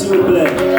s'il vous plaît.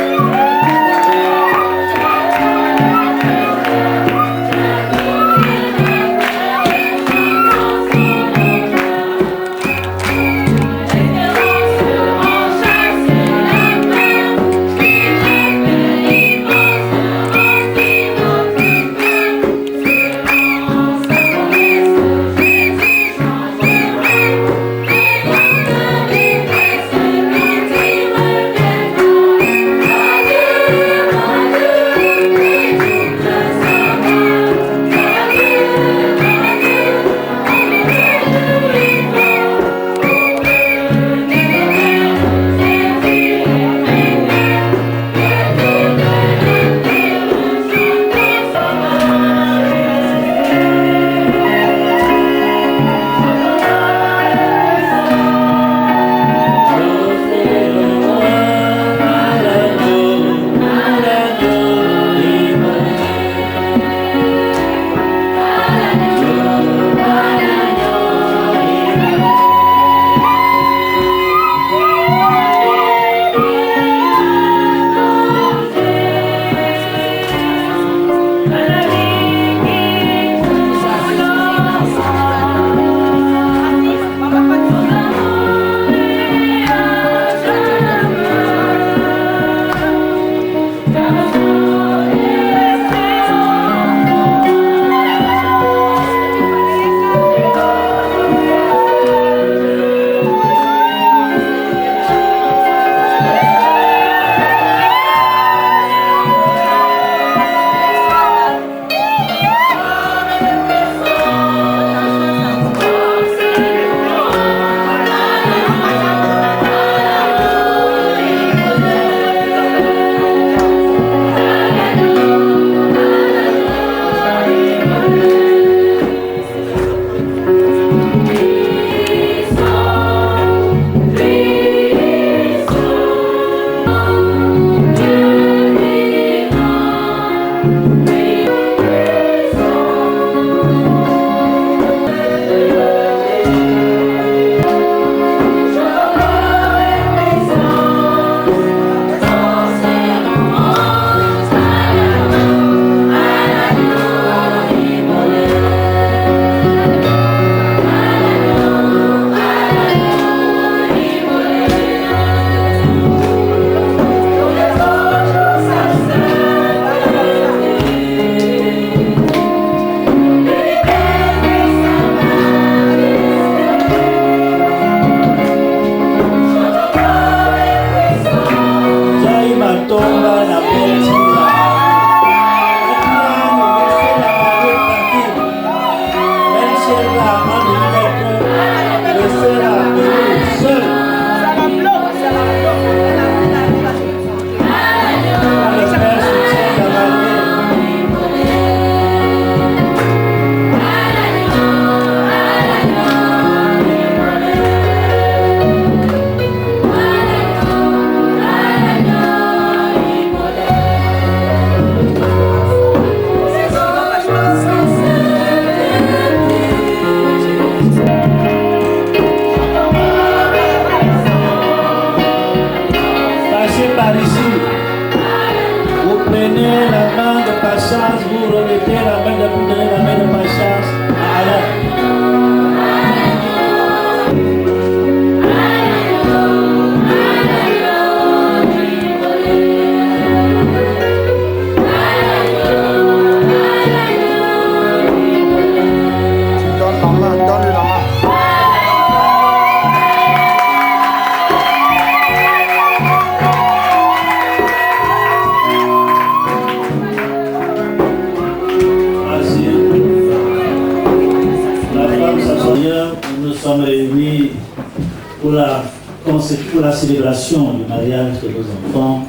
pour la célébration du mariage de vos enfants,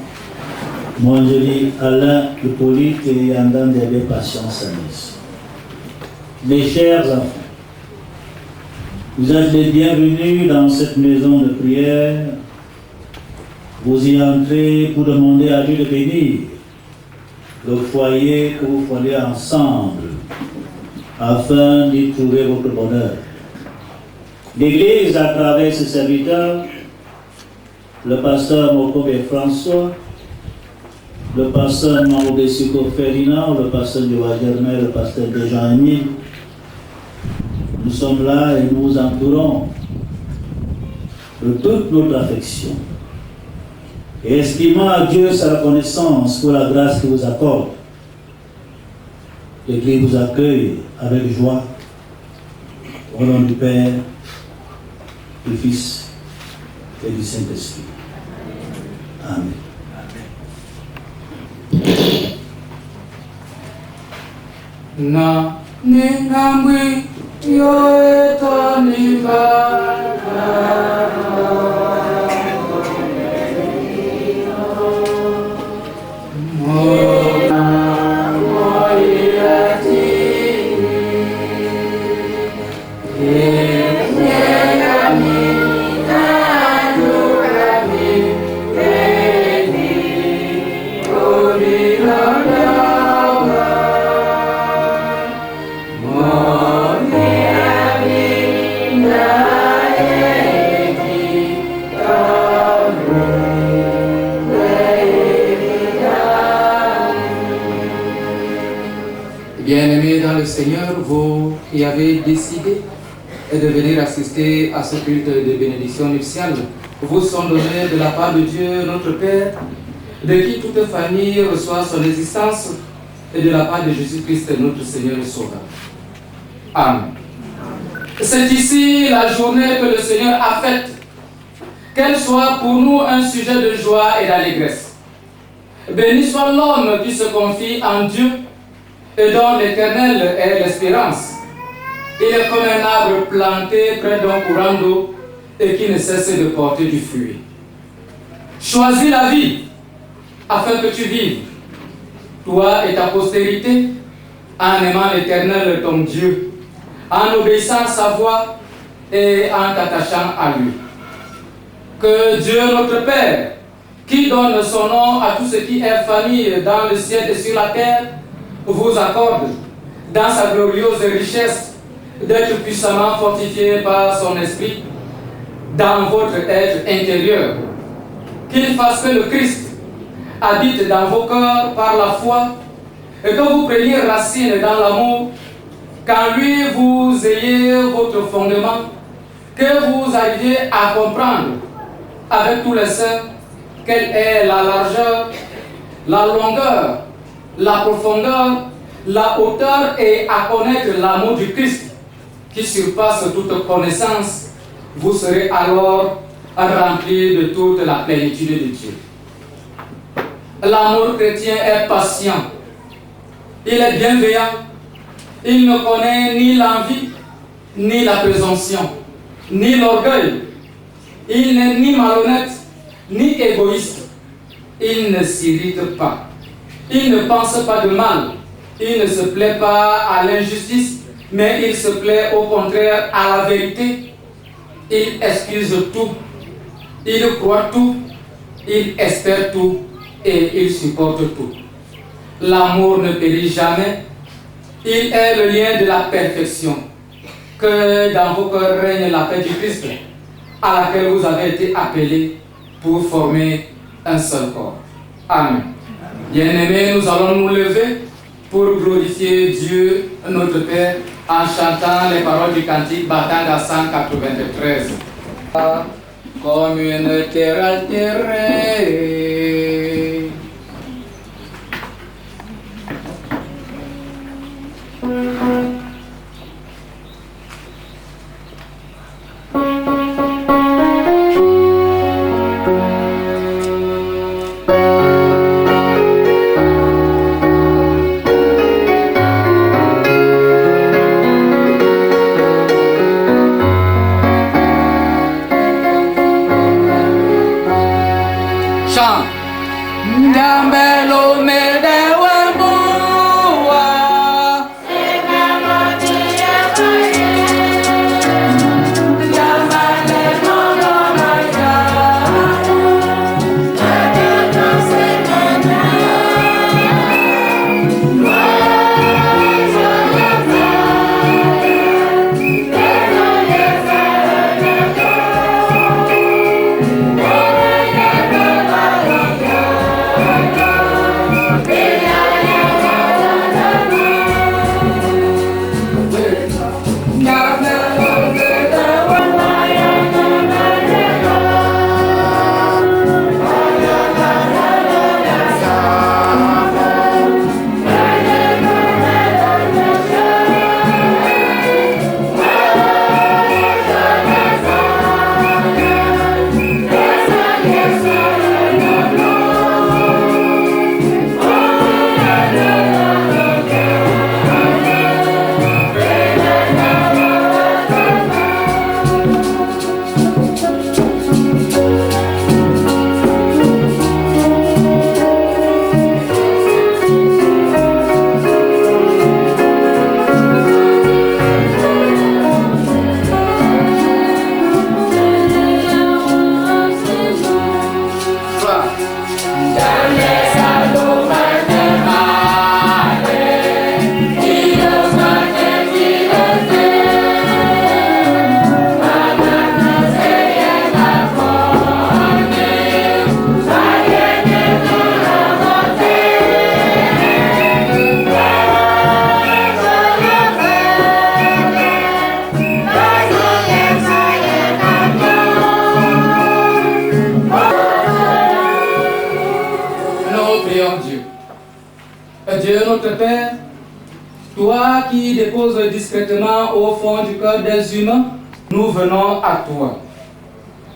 mon joli Alain Hippolyte et Yandan Débé Patience Anis. Mes chers enfants, vous êtes les bienvenus dans cette maison de prière. Vous y entrez pour demander à Dieu de bénir le foyer que vous fondez ensemble afin d'y trouver votre bonheur. L'Église, à travers ses serviteurs, le pasteur Mokobe François, le pasteur Maudessico Ferdinand, le pasteur de Germain, le pasteur de Jean-Émile. Nous sommes là et nous vous entourons de toute notre affection. Et estimant à Dieu sa reconnaissance pour la grâce qu'il vous accorde, l'Église vous accueille avec joie au nom du Père, du Fils et du Saint-Esprit. Amen. Na ningambwi yoetoniba Bien-aimés dans le Seigneur, vous qui avez décidé de venir assister à ce culte de bénédiction nuptiale, vous sont donnés de la part de Dieu, notre Père, de qui toute famille reçoit son existence, et de la part de Jésus-Christ, notre Seigneur et Sauveur. Amen. C'est ici la journée que le Seigneur a faite, qu'elle soit pour nous un sujet de joie et d'allégresse. Béni soit l'homme qui se confie en Dieu et dont l'Éternel est l'espérance. Il est comme un arbre planté près d'un courant d'eau et qui ne cesse de porter du fruit. Choisis la vie afin que tu vives, toi et ta postérité, en aimant l'Éternel ton Dieu, en obéissant à sa voix et en t'attachant à lui. Que Dieu notre Père, qui donne son nom à tout ce qui est famille dans le ciel et sur la terre, vous accorde, dans sa glorieuse richesse, d'être puissamment fortifié par son esprit dans votre être intérieur. Qu'il fasse que le Christ habite dans vos cœurs par la foi et que vous preniez racine dans l'amour, qu'en lui vous ayez votre fondement, que vous arriviez à comprendre avec tous les saints quelle est la largeur, la longueur, la profondeur, la hauteur et à connaître l'amour du Christ qui surpasse toute connaissance. Vous serez alors remplis de toute la plénitude de Dieu. L'amour chrétien est patient, il est bienveillant, il ne connaît ni l'envie, ni la présomption, ni l'orgueil. Il n'est ni malhonnête, ni égoïste. Il ne s'irrite pas. Il ne pense pas de mal. Il ne se plaît pas à l'injustice, mais il se plaît au contraire à la vérité. Il excuse tout. Il croit tout. Il espère tout. Et il supporte tout. L'amour ne périt jamais. Il est le lien de la perfection. Que dans vos cœurs règne la paix du Christ, à laquelle vous avez été appelés pour former un seul corps. Amen. Bien-aimés, nous allons nous lever pour glorifier Dieu, notre Père, en chantant les paroles du cantique Batanga 193. Comme une terre altérée. Dieu notre Père, toi qui déposes discrètement au fond du cœur des humains, nous venons à toi.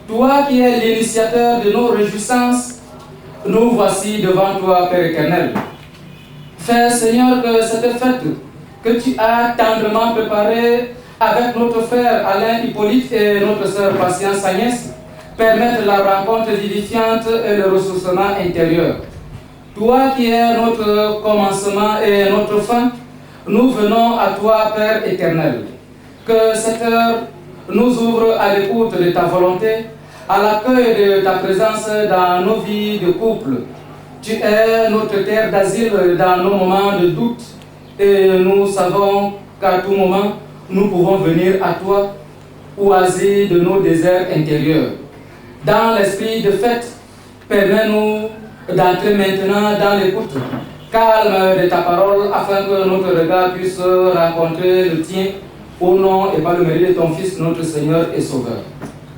Toi qui es l'initiateur de nos réjouissances, nous voici devant toi, Père éternel. Fais, Seigneur, que cette fête que tu as tendrement préparée avec notre frère Alain Hippolyte et notre sœur Patience Agnès permette la rencontre vivifiante et le ressourcement intérieur. Toi qui es notre commencement et notre fin, nous venons à toi, Père éternel. Que cette heure nous ouvre à l'écoute de ta volonté, à l'accueil de ta présence dans nos vies de couple. Tu es notre terre d'asile dans nos moments de doute et nous savons qu'à tout moment, nous pouvons venir à toi, oasis de nos déserts intérieurs. Dans l'esprit de fête, permets-nous d'entrer maintenant dans l'écoute calme de ta parole afin que notre regard puisse rencontrer le tien au nom et par le mérite de ton Fils, notre Seigneur et Sauveur.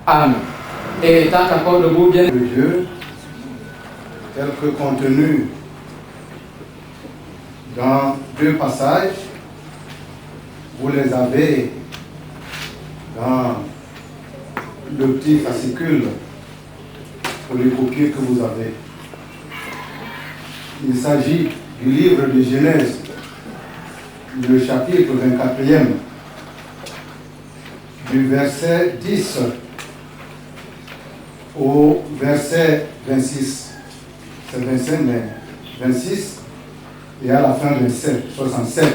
Amen. Et tant qu'accorde-vous bien de Dieu, tel que contenu dans deux passages, vous les avez dans le petit fascicule pour les copier que vous avez. Il s'agit du livre de Genèse, le chapitre 24e, du verset 10 au verset 26. C'est 25, mais 26 et à la fin 27, 67.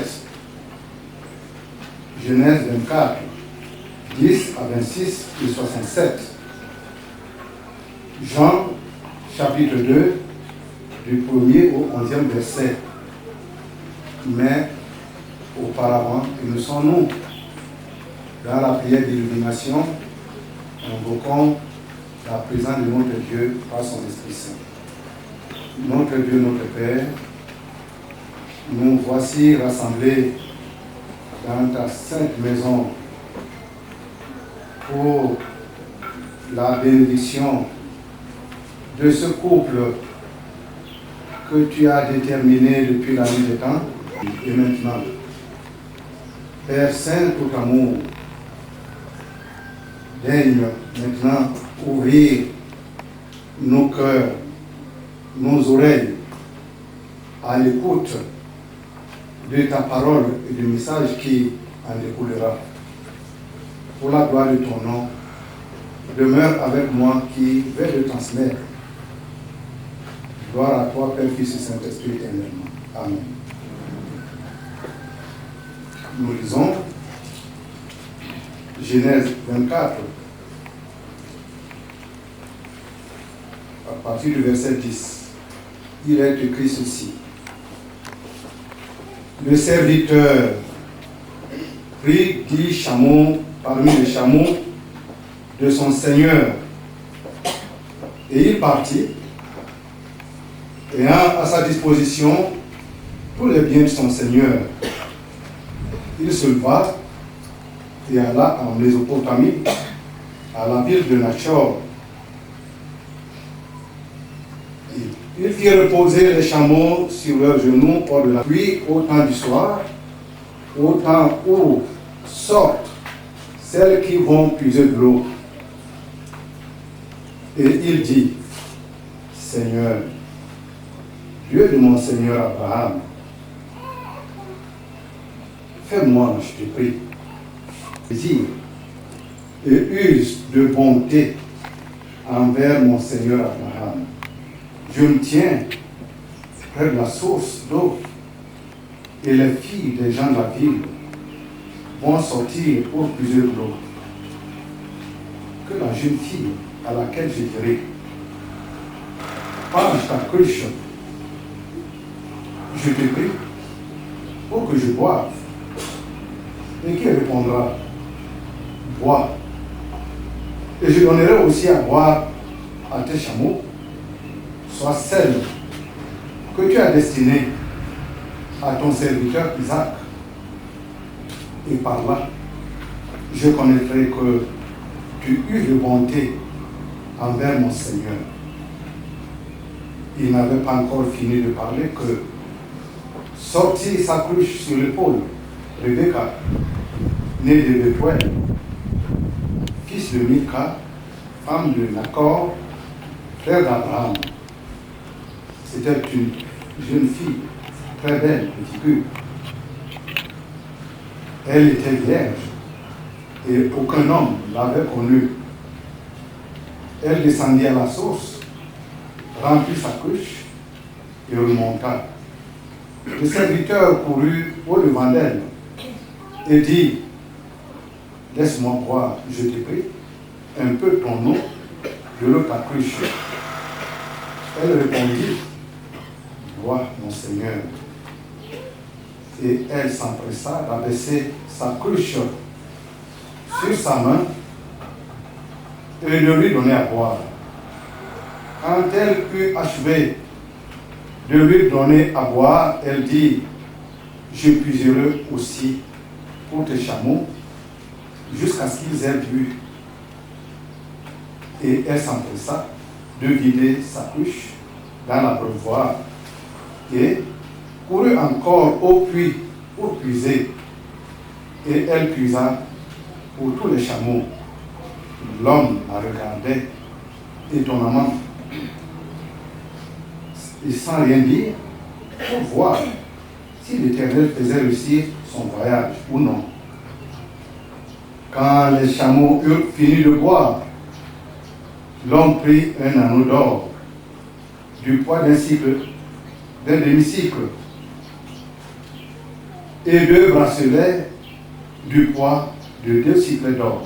Genèse 24, 10 à 26 et 67. Jean, chapitre 2, du 1er au 11e verset. Mais auparavant, nous dans la prière d'illumination, invoquons la présence de notre Dieu par son Esprit Saint. Notre Dieu, notre Père, nous voici rassemblés dans ta sainte maison pour la bénédiction de ce couple que tu as déterminé depuis la nuit des temps et maintenant. Père Saint, tout amour, daigne maintenant ouvrir nos cœurs, nos oreilles à l'écoute de ta parole et du message qui en découlera. Pour la gloire de ton nom, demeure avec moi qui vais le transmettre. Gloire à toi, Père, Fils et Saint-Esprit éternellement. Amen. Nous lisons Genèse 24, à partir du verset 10. Il est écrit ceci. Le serviteur prit 10 chameaux parmi les chameaux de son Seigneur, et il partit, ayant à sa disposition tous les biens de son Seigneur. Il se leva et alla en Mésopotamie, à la ville de Nachor. Il fit reposer les chameaux sur leurs genoux hors de la pluie au temps du soir, au temps où sortent celles qui vont puiser de l'eau. Et il dit, Seigneur, Dieu de mon Seigneur Abraham, fais-moi, je te prie, plaisir et use de bonté envers mon Seigneur Abraham. Je me tiens près de la source d'eau et les filles des gens de la ville vont sortir pour puiser de l'eau. Que la jeune fille à laquelle je dirai, penche ta cruche, je te prie, pour que je boive. Et qui répondra, bois. Et je donnerai aussi à boire à tes chameaux, soit celle que tu as destinée à ton serviteur Isaac. Et par là, je connaîtrai que tu eus de bonté envers mon Seigneur. Il n'avait pas encore fini de parler que sortit sa cruche sur l'épaule, Rebecca, née de Bethuel, fils de Milka, femme de Nacor, frère d'Abraham. C'était une jeune fille, très belle de figure. Elle était vierge et aucun homme l'avait connue. Elle descendit à la source, remplit sa cruche et remonta. Le serviteur courut au-devant d'elle et dit, laisse-moi boire, je te prie, un peu ton eau de l'eau ta cruche. Elle répondit, bois, mon Seigneur. Et elle s'empressa d'abaisser sa cruche sur sa main et de lui donner à boire. Quand elle eut achevé de lui donner à boire, elle dit, je puiserai aussi pour tes chameaux jusqu'à ce qu'ils aient bu. Et elle s'empressa de vider sa cruche dans l'abreuvoir et courut encore au puits pour puiser. Et elle puisa pour tous les chameaux. L'homme la regardait étonnamment et sans rien dire pour voir si l'Éternel faisait réussir son voyage ou non. Quand les chameaux eurent fini de boire, l'homme prit un anneau d'or du poids d'un demi-cycle et 2 bracelets du poids de 2 cycles d'or.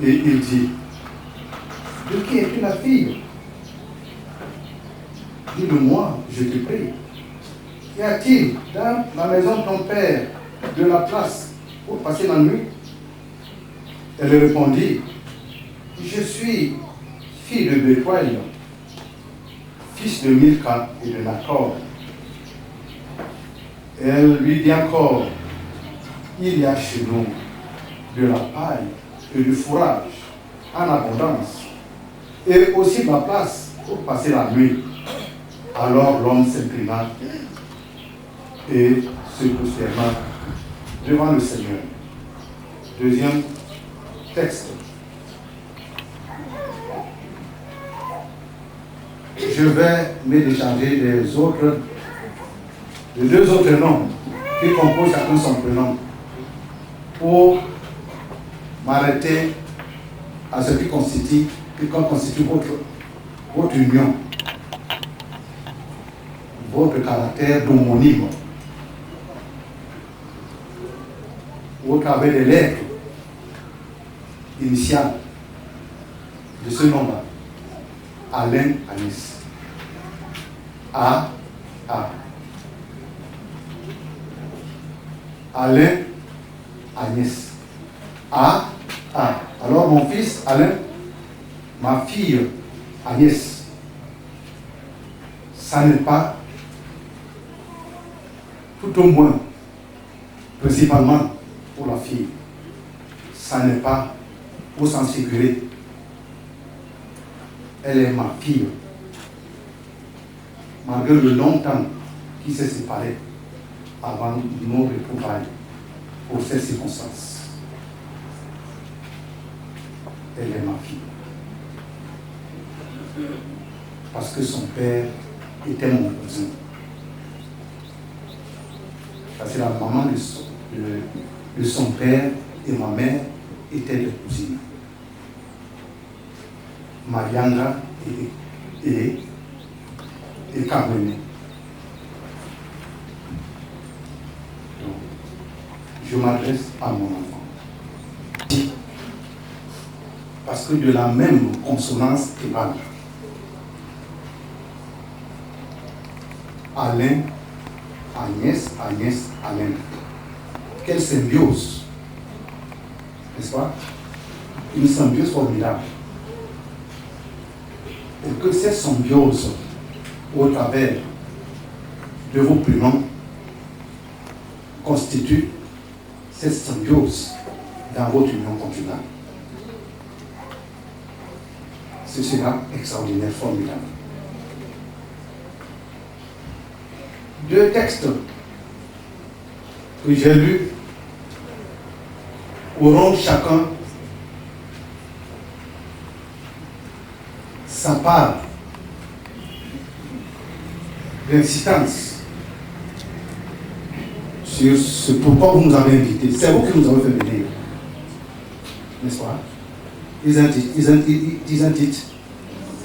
Et il dit, de qui es-tu la fille? Dis-le-moi, je te prie. Y a-t-il dans la maison de ton père de la place pour passer la nuit? Elle répondit, je suis fille de Bethuel, fils de Milka et de Nacor. Elle lui dit encore, il y a chez nous de la paille et du fourrage en abondance, et aussi de la place pour passer la nuit. Alors l'homme s'inclina et se prosterna devant le Seigneur. Deuxième texte. Je vais me décharger de 2 autres noms qui composent chacun son prénom pour m'arrêter à ce qui constitue votre union, votre caractère d'homonyme, au travers des lettres initiales de ce nom-là. Alain, Agnès. A. Alain, Agnès. A. Alors mon fils Alain, ma fille Agnès. Ça n'est pas, tout au moins, principalement pour la fille, ça n'est pas pour s'en sécurer. Elle est ma fille. Malgré le long temps qui s'est séparé avant nos retrouvailles pour ces circonstances. Elle est ma fille. Parce que son père était mon cousin. Parce que la maman de son père et ma mère étaient des cousines. Mariandra et Carmen. Donc, je m'adresse à mon enfant. Parce que de la même consonance évale. Alain, Agnès, Agnès, Alain. Quelle symbiose, n'est-ce pas? Une symbiose formidable. Et que cette symbiose, au travers de vos prénoms, constitue cette symbiose dans votre union conjugale. Ce sera extraordinaire, formidable. Deux textes que j'ai lus auront chacun sa part d'insistance sur ce pourquoi vous nous avez invités. C'est vous qui nous avez fait venir, n'est-ce pas? Ils ont dit,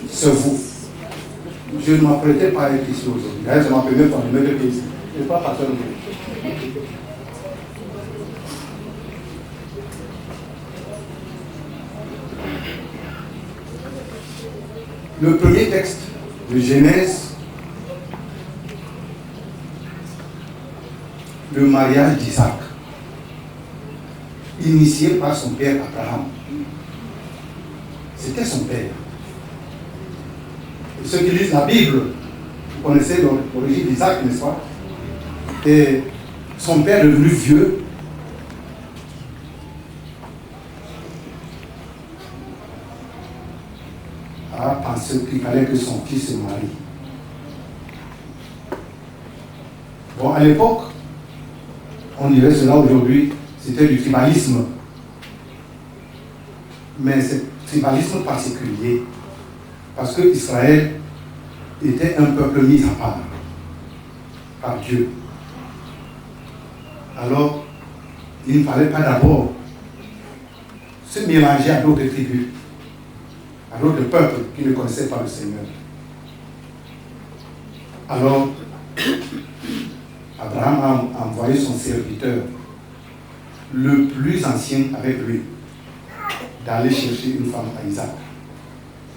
c'est vous. Je ne m'apprêtais pas à être ici aujourd'hui. D'ailleurs, je m'appelais par le maître ici. Je ne suis pas pasteur. Le premier texte de Genèse, le mariage d'Isaac, initié par son père Abraham. C'était son père. Et ceux qui lisent la Bible, vous connaissez l'origine d'Isaac, n'est-ce pas? Et son père est devenu vieux. A pensé qu'il fallait que son fils se marie. Bon, à l'époque, on dirait cela aujourd'hui, c'était du tribalisme. Mais c'est tribalisme particulier. Parce que Israël était un peuple mis à part par Dieu. Alors, il ne fallait pas d'abord se mélanger à d'autres tribus, à d'autres peuples qui ne connaissaient pas le Seigneur. Alors, Abraham a envoyé son serviteur, le plus ancien avec lui, d'aller chercher une femme à Isaac.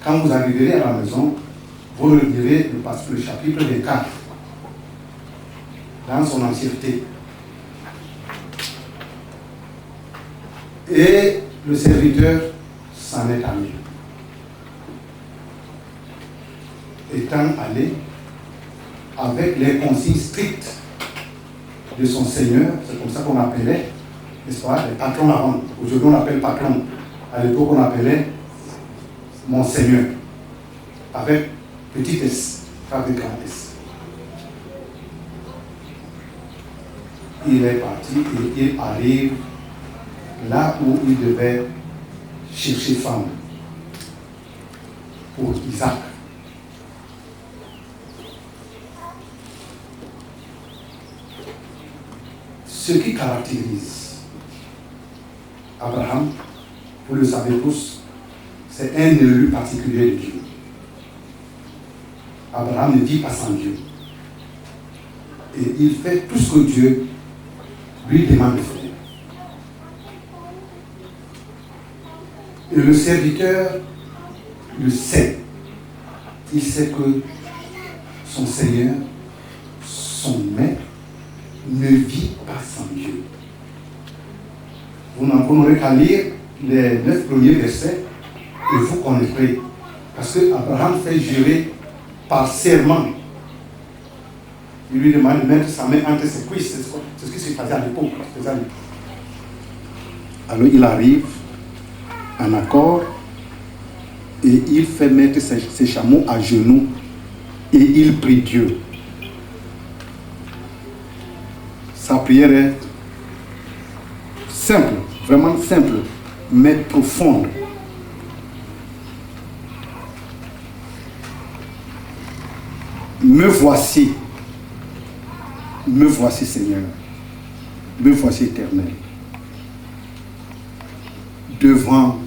Quand vous arriverez à la maison, vous relirez le chapitre 24 dans son entièreté. Et le serviteur s'en est allé. Étant allé avec les consignes strictes de son Seigneur, c'est comme ça qu'on appelait, n'est-ce pas, les patrons avant. Aujourd'hui on appelle patron. À l'époque on appelait mon Seigneur, avec petit s, pas avec grand s. Il est parti et il arrive là où il devait chercher femme pour Isaac. Ce qui caractérise Abraham, vous le savez tous, c'est un élu particulier de Dieu. Abraham ne vit pas sans Dieu. Et il fait tout ce que Dieu lui demande de faire. Et le serviteur le sait. Il sait que son Seigneur, son maître, ne vit pas sans Dieu. Vous n'aurez qu'à lire les 9 premiers versets et vous connaîtrez. Parce que Abraham fait jurer par serment. Il lui demande de mettre sa main entre ses cuisses. C'est ce qui se faisait à l'époque. Alors il arrive en accord et il fait mettre ses chameaux à genoux et il prie Dieu. Sa prière est simple, vraiment simple, mais profonde. Me voici Seigneur, me voici Éternel, devant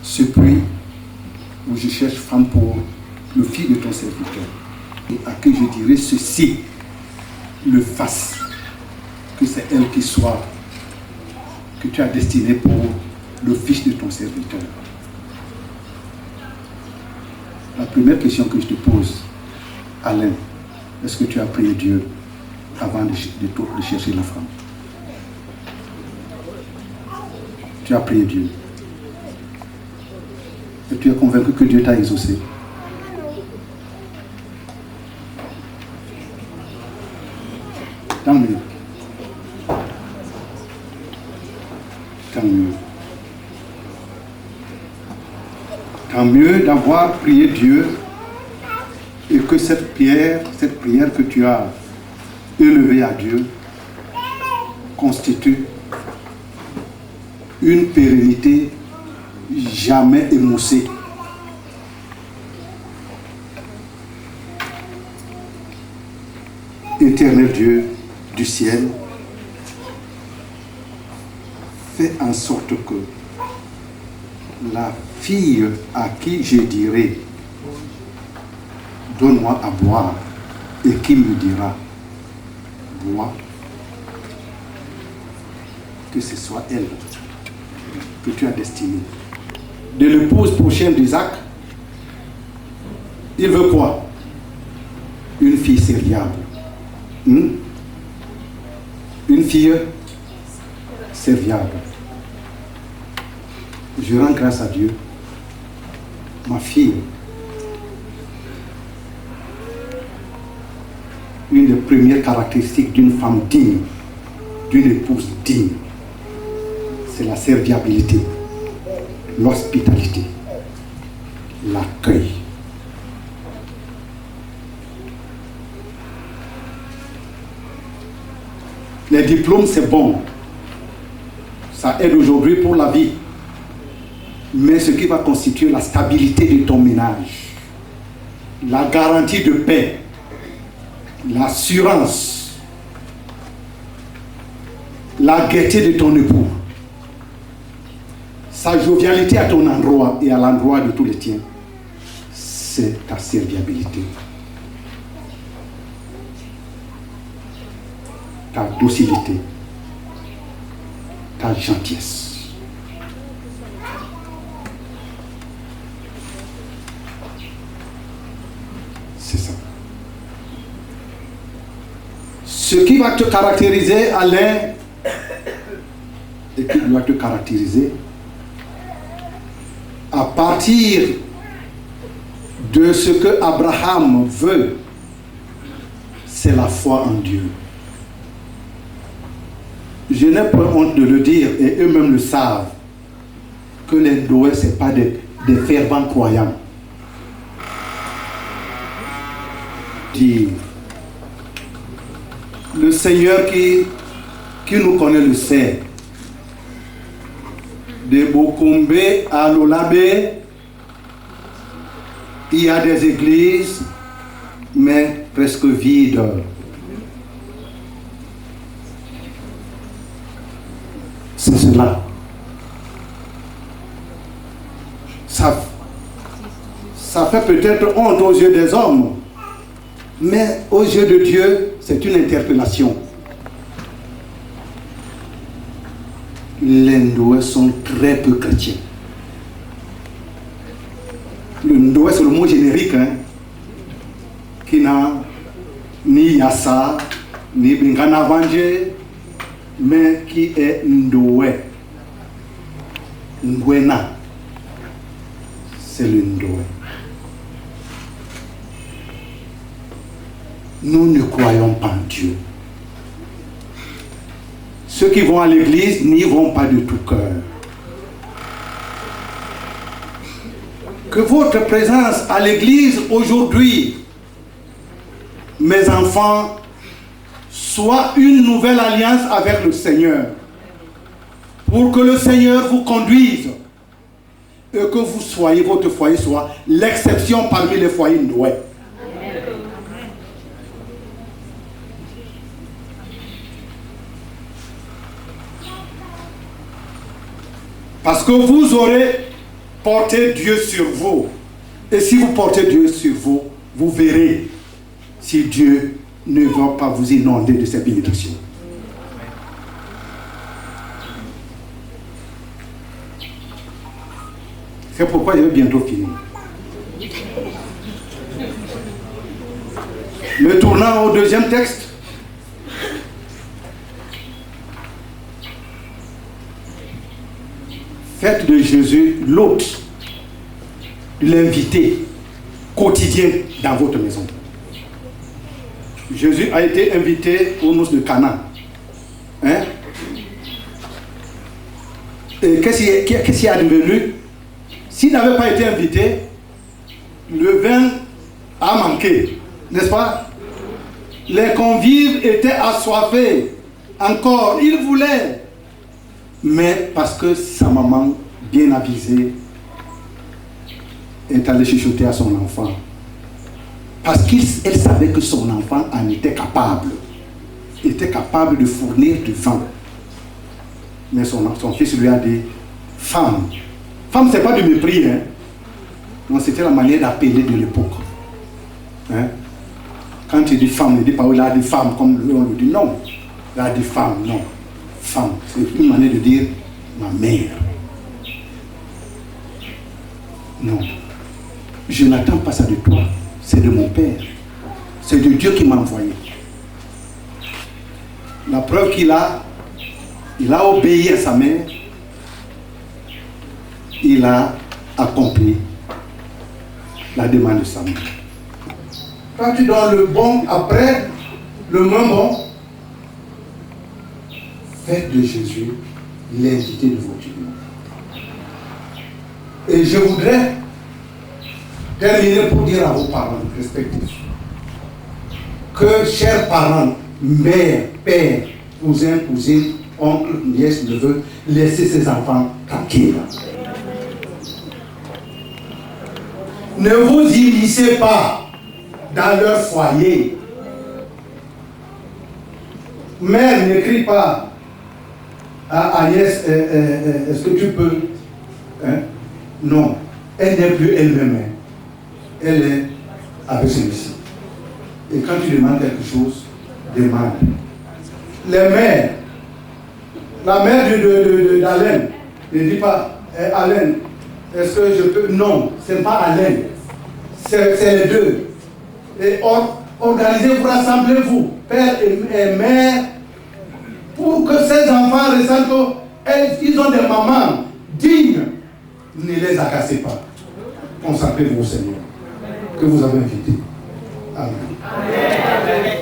ce puits où je cherche femme pour le fils de ton serviteur, et à qui je dirai ceci, le fasse, que c'est elle qui soit, que tu as destiné pour le fils de ton serviteur. La première question que je te pose, Alain, est-ce que tu as prié Dieu avant de chercher la femme? Tu as prié Dieu. Et tu es convaincu que Dieu t'a exaucé. Tant mieux. Tant mieux. Tant mieux d'avoir prié Dieu et que cette prière que tu as élevée à Dieu constitue une pérennité jamais émoussée. Éternel Dieu du ciel, fais en sorte que la fille à qui je dirai donne-moi à boire et qui me dira bois, que ce soit elle que tu as destinée. De l'épouse prochaine d'Isaac, il veut quoi? Une fille serviable. Une fille serviable. Je rends grâce à Dieu. Ma fille, une des premières caractéristiques d'une femme digne, d'une épouse digne, c'est la serviabilité, l'hospitalité, l'accueil. Les diplômes, c'est bon. Ça aide aujourd'hui pour la vie. Mais ce qui va constituer la stabilité de ton ménage, la garantie de paix, l'assurance, la gaieté de ton époux, sa jovialité à ton endroit et à l'endroit de tous les tiens, c'est ta serviabilité, ta docilité, ta gentillesse. C'est ça. Ce qui va te caractériser, Alain, et qui doit te caractériser, à partir de ce que Abraham veut, c'est la foi en Dieu. Je n'ai pas honte de le dire, et eux-mêmes le savent, que les Ndoué, ce n'est pas des fervents croyants. Dire, le Seigneur qui nous connaît le sait. De Bokombe à Lolabé, il y a des églises, mais presque vides. C'est cela. Ça fait peut-être honte aux yeux des hommes, mais aux yeux de Dieu, c'est une interpellation. Les Ndoué sont très peu chrétiens. Le Ndoué, c'est le mot générique, hein, qui n'a ni Yassa, ni Bingana Vanje, mais qui est Ndoué. Ndouéna, c'est le Ndoué. Nous ne croyons pas en Dieu. Ceux qui vont à l'église n'y vont pas de tout cœur. Que votre présence à l'église aujourd'hui, mes enfants, soit une nouvelle alliance avec le Seigneur. Pour que le Seigneur vous conduise et que vous soyez, votre foyer soit l'exception parmi les foyers Ndoué. Parce que vous aurez porté Dieu sur vous. Et si vous portez Dieu sur vous, vous verrez si Dieu ne va pas vous inonder de ses bénédictions. C'est pourquoi je vais bientôt finir. Le tournant au deuxième texte. Faites de Jésus l'hôte, l'invité quotidien dans votre maison. Jésus a été invité aux noces de Cana. Hein? Et qu'est-ce qui est advenu? S'il n'avait pas été invité, le vin a manqué, n'est-ce pas? Les convives étaient assoiffés. Encore, ils voulaient. Mais parce que sa maman, bien avisée, est allée chuchoter à son enfant. Parce qu'elle savait que son enfant en était capable. Il était capable de fournir du vin. Mais son fils lui a dit, femme. Femme, ce n'est pas du mépris. Hein? Non, c'était la manière d'appeler de l'époque. Hein? Quand il dit femme, il ne dit pas, il a dit femme, comme on le dit. Non. Il a dit femme, non. Femme, c'est une manière de dire ma mère. Non. Je n'attends pas ça de toi. C'est de mon Père. C'est de Dieu qui m'a envoyé. La preuve il a obéi à sa mère. Il a accompli la demande de sa mère. Quand tu donnes le bon après le moins bon, faites de Jésus l'invité de votre vie. Et je voudrais terminer pour dire à vos parents respectifs que, chers parents, mère, père, cousin, cousine, oncle, nièce, neveu, laissez ces enfants tranquilles. Ne vous immiscez pas dans leur foyer. Mère, n'écris pas à Agnès, est-ce que tu peux? Hein? Non, elle n'est plus elle-même. Elle est avec celui-ci. Et quand tu demandes quelque chose, demande. Les mères, la mère d'Alain, ne dit pas, Alain, est-ce que je peux? Non, ce n'est pas Alain. C'est les deux. Et organisez-vous, rassemblez-vous, père et mère, pour que ces enfants ressentent qu'ils ont des mamans dignes. Ne les agacez pas. Consacrez-vous au Seigneur que vous avez invité. Amen. Amen.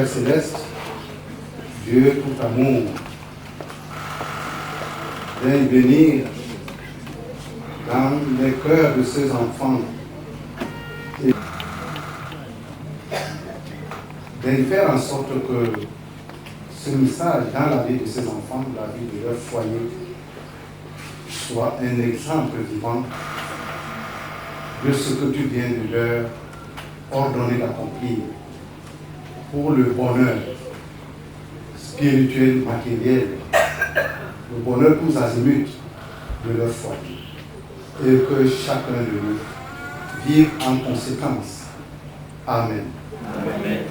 Céleste, Dieu tout amour, viens venir dans les cœurs de ces enfants et de faire en sorte que ce message dans la vie de ces enfants, la vie de leur foyer, soit un exemple vivant de ce que tu viens de leur ordonner d'accomplir pour le bonheur spirituel, matériel, le bonheur tous azimuts de leur foyer. Et que chacun de nous vive en conséquence. Amen. Amen.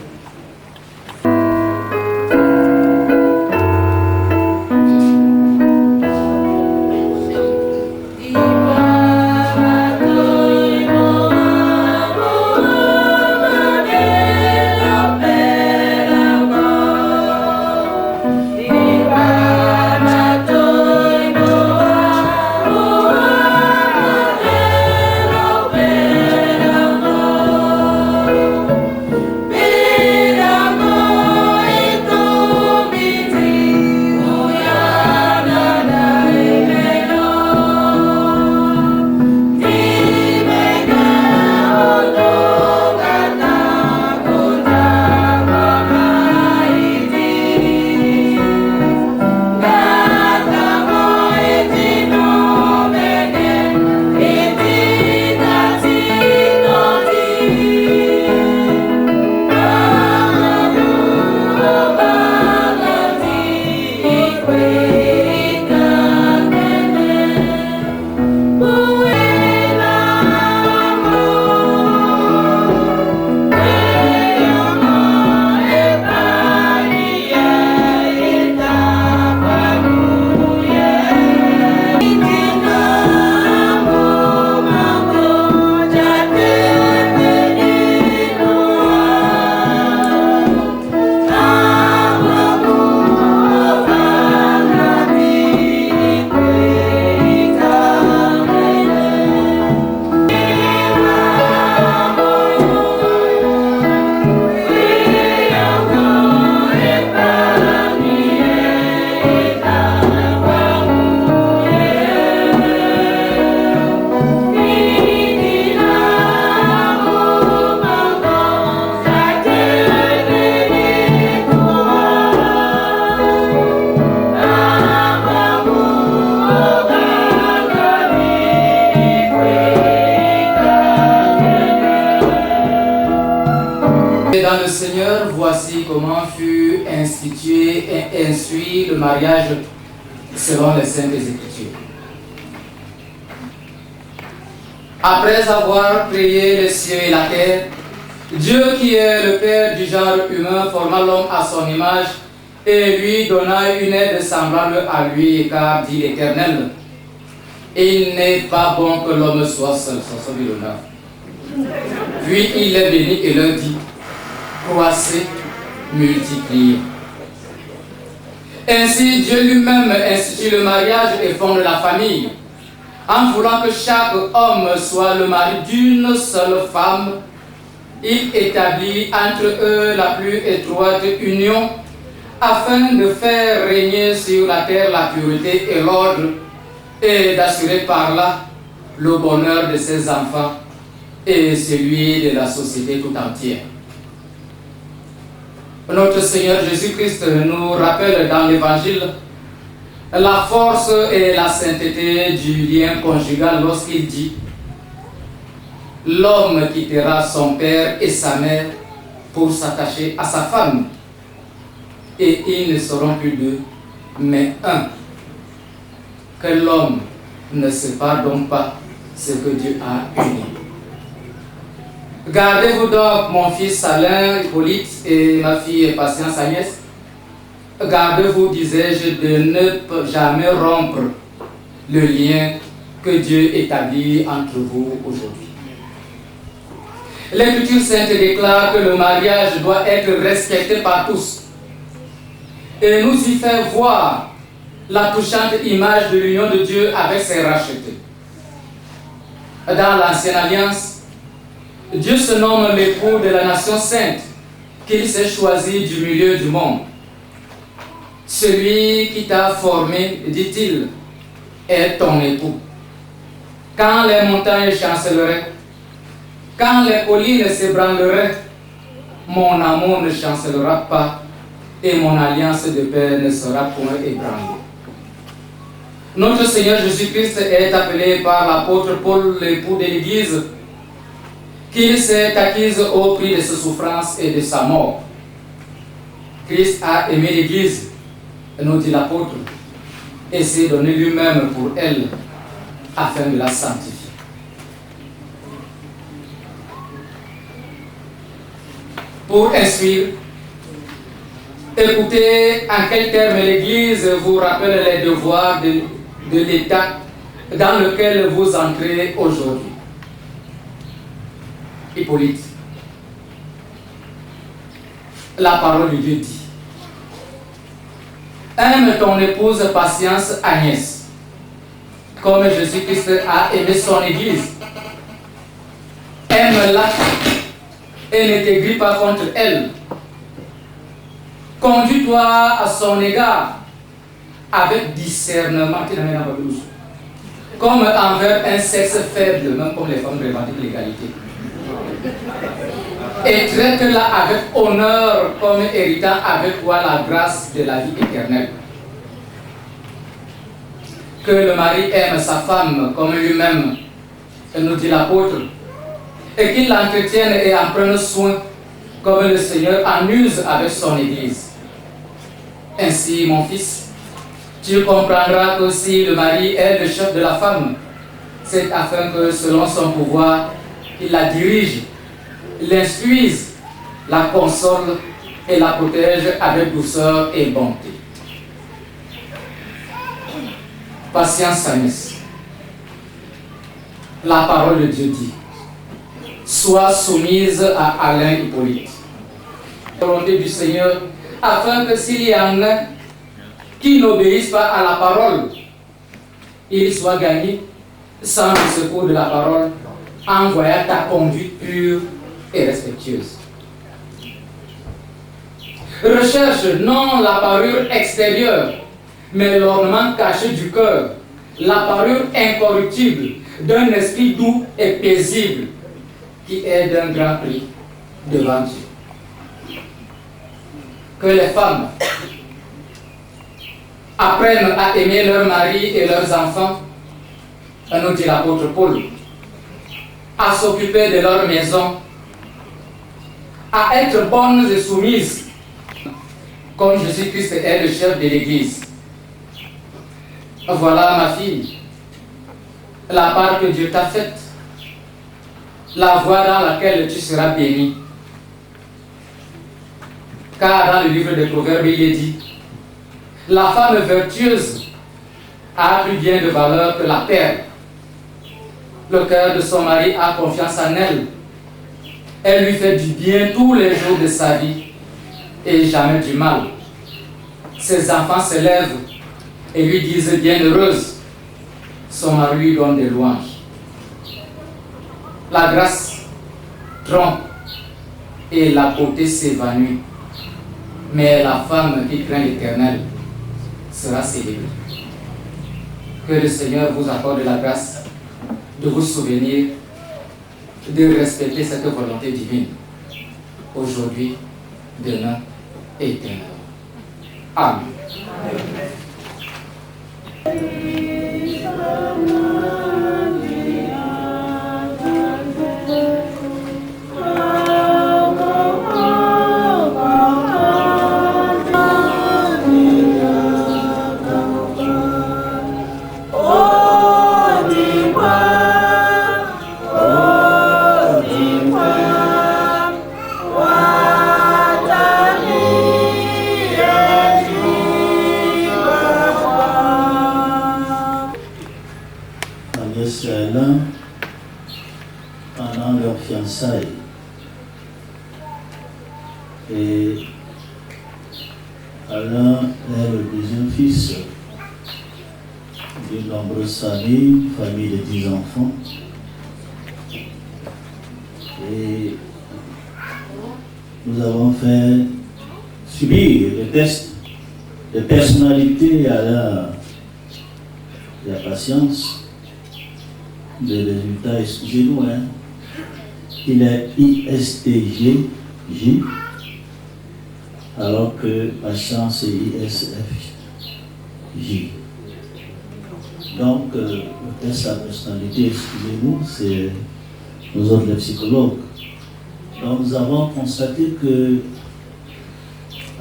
Be instruit le mariage selon les Saintes Écritures. Après avoir créé les cieux et la terre, Dieu qui est le Père du genre humain forma l'homme à son image et lui donna une aide semblable à lui, car dit l'Éternel, il n'est pas bon que l'homme soit seul, Puis il les bénit et leur dit, croissez, multipliez. Ainsi Dieu lui-même institue le mariage et fonde la famille, en voulant que chaque homme soit le mari d'une seule femme. Il établit entre eux la plus étroite union afin de faire régner sur la terre la pureté et l'ordre et d'assurer par là le bonheur de ses enfants et celui de la société tout entière. Notre Seigneur Jésus-Christ nous rappelle dans l'Évangile la force et la sainteté du lien conjugal lorsqu'il dit « L'homme quittera son père et sa mère pour s'attacher à sa femme, et ils ne seront plus deux, mais un. Que l'homme ne sépare donc pas ce que Dieu a uni. » Gardez-vous donc, mon fils Alain, Hippolyte et ma fille Patience Agnès, gardez-vous, disais-je, de ne jamais rompre le lien que Dieu établit entre vous aujourd'hui. L'Écriture sainte déclare que le mariage doit être respecté par tous et nous y fait voir la touchante image de l'union de Dieu avec ses rachetés. Dans l'Ancienne Alliance, Dieu se nomme l'époux de la nation sainte qu'il s'est choisi du milieu du monde. Celui qui t'a formé, dit-il, est ton époux. Quand les montagnes chancelleraient, quand les collines s'ébranleraient, mon amour ne chancellera pas et mon alliance de paix ne sera point ébranlée. Notre Seigneur Jésus-Christ est appelé par l'apôtre Paul l'époux de l'Église, qu'il s'est acquise au prix de ses souffrances et de sa mort. Christ a aimé l'Église, nous dit l'apôtre, et s'est donné lui-même pour elle, afin de la sanctifier. Pour instruire, écoutez en quels termes l'Église vous rappelle les devoirs de l'État dans lequel vous entrez aujourd'hui. Hippolyte, la parole de Dieu dit: aime ton épouse Patience Agnès, comme Jésus-Christ a aimé son Église. Aime-la et ne t'aigris pas contre elle. Conduis-toi à son égard avec discernement, comme envers un sexe faible, même comme les femmes revendiquent l'égalité. Et traite-la avec honneur, comme héritant avec toi la grâce de la vie éternelle. Que le mari aime sa femme comme lui-même, nous dit l'apôtre, et qu'il l'entretienne et en prenne soin, comme le Seigneur en use avec son Église. Ainsi, mon fils, tu comprendras que si le mari est le chef de la femme, c'est afin que, selon son pouvoir, il la dirige, l'instruise, la console et la protège avec douceur et bonté. Patience Agnès. La parole de Dieu dit: sois soumise à Alain Hippolyte. La volonté du Seigneur, afin que s'il y en a qui n'obéissent pas à la parole, ils soient gagnés sans le secours de la parole, en voyant ta conduite pure et respectueuse. Recherche non la parure extérieure, mais l'ornement caché du cœur, la parure incorruptible d'un esprit doux et paisible, qui est d'un grand prix devant Dieu. Que les femmes apprennent à aimer leurs maris et leurs enfants, nous dit l'apôtre Paul, à s'occuper de leur maison, à être bonnes et soumises, comme Jésus-Christ est le chef de l'Église. Voilà, ma fille, la part que Dieu t'a faite, la voie dans laquelle tu seras bénie. Car dans le livre des Proverbes, il est dit, la femme vertueuse a plus bien de valeur que la perle. Le cœur de son mari a confiance en elle. Elle lui fait du bien tous les jours de sa vie et jamais du mal. Ses enfants se lèvent et lui disent bienheureuse. Son mari lui donne des louanges. La grâce trompe et la beauté s'évanouit. Mais la femme qui craint l'Éternel sera célébrée. Que le Seigneur vous accorde la grâce de vous souvenir, de respecter cette volonté divine, aujourd'hui, demain et éternellement. Amen. Pendant leur fiançailles. Et Alain est le deuxième fils d'une nombreuse famille, famille de 10 enfants. Et nous avons fait subir des tests de personnalité à la patience. Le résultat, excusez-nous, il est ISTGJ, alors que Patience est ISFJ. Donc, le test à la personnalité, excusez-nous, c'est nous autres les psychologues. Donc, nous avons constaté que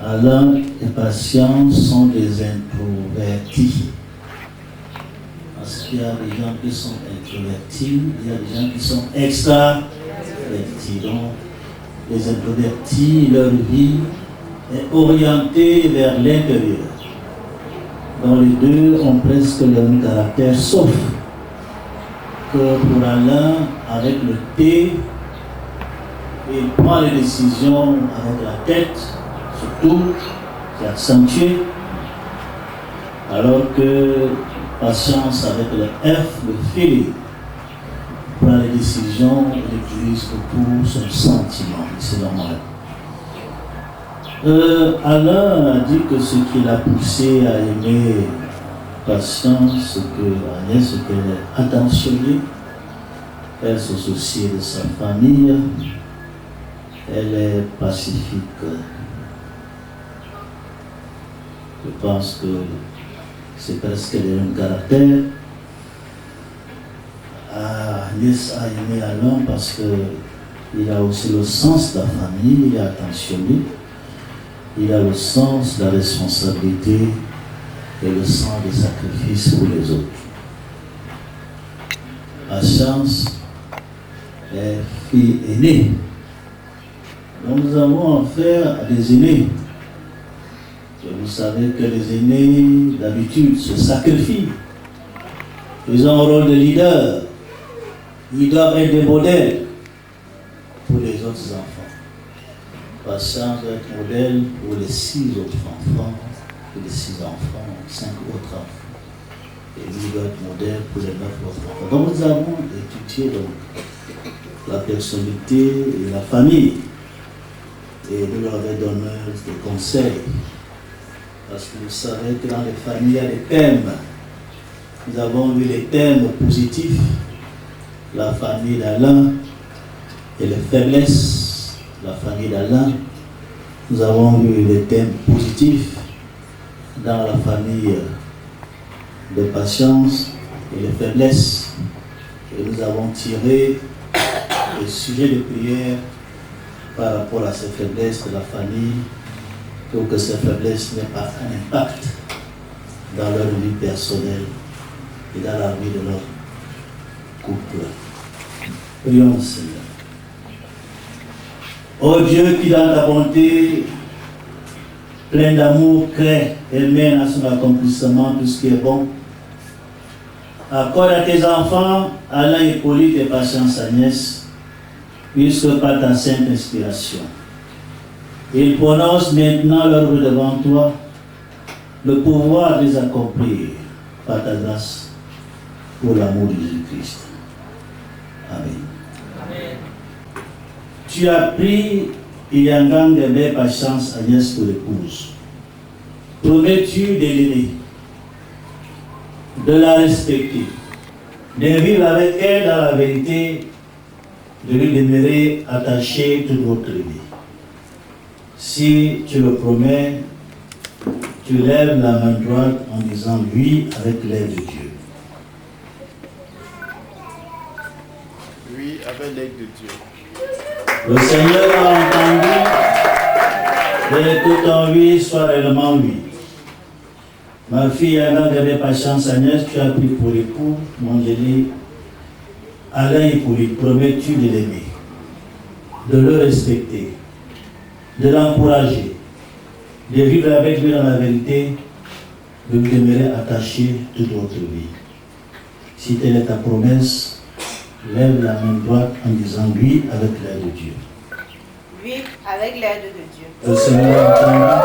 Alain et Patience sont des introvertis. Parce qu'il y a des gens qui sont introvertis, il y a des gens qui sont extravertis. Donc, les introvertis, leur vie est orientée vers l'intérieur. Donc, les deux ont presque le même caractère, sauf que pour Alain, avec le T, il prend les décisions avec la tête, surtout, c'est accentué, alors que Patience avec le F, le feeling, prend les décisions et l'utilise pour son sentiment, c'est normal. Alain a dit que ce qui l'a poussé à aimer Patience, c'est que Agnès, c'est qu'elle est attentionnée, elle se soucie de sa famille, elle est pacifique. Je pense que c'est presque le même caractère. Agnès a aimé Alain parce qu'il a aussi le sens de la famille, il est attentionné, il a le sens de la responsabilité et le sens des sacrifices pour les autres. Patience est fille aînée. Donc nous avons affaire à des aînés. Et vous savez que les aînés, d'habitude, se sacrifient. Ils ont un rôle de leader. Ils doivent être des modèles pour les autres enfants. Patience doit être modèle pour les 6 autres enfants, pour les 6 enfants, 5 autres enfants. Et lui doit être modèle pour les 9 autres enfants. Donc nous avons étudié donc, la personnalité et la famille. Et nous leur avons donné des conseils. Parce que vous savez que dans les familles, il y a des thèmes. Nous avons vu les thèmes positifs, la famille d'Alain et les faiblesses, la famille d'Alain. Nous avons vu les thèmes positifs dans la famille de Patience et les faiblesses. Et nous avons tiré les sujets de prière par rapport à ces faiblesses de la famille pour que ces faiblesses n'aient pas un impact dans leur vie personnelle et dans la vie de leur couple. Prions, Seigneur. Ô Dieu qui dans ta bonté, plein d'amour, crée et mène à son accomplissement tout ce qui est bon, accorde à tes enfants, Alain, Hippolyte et Patience Agnès, puisque par ta sainte inspiration, ils prononcent maintenant leur vœu devant toi, le pouvoir de les accomplir par ta grâce, pour l'amour de Jésus-Christ. Amen. Amen. Tu as pris Yangang de Patience Agnès pour l'épouse. Promets-tu de l'aimer, de la respecter, de vivre avec elle dans la vérité, de lui demeurer attaché toute votre vie? Si tu le promets, tu lèves la main droite en disant oui avec l'aide de Dieu. Oui, avec l'aide de Dieu. Le Seigneur a entendu que ton oui soit réellement oui. Ma fille Anna de Patience Agnès, tu as pris pour époux, mon génie, Alain Hippolyte, promets-tu de l'aimer, de le respecter, de l'encourager, de vivre avec lui dans la vérité, de lui demeurer attaché toute votre vie? Si telle est ta promesse, lève la main droite en disant oui avec l'aide de Dieu. Oui, avec l'aide de Dieu. Le Seigneur entend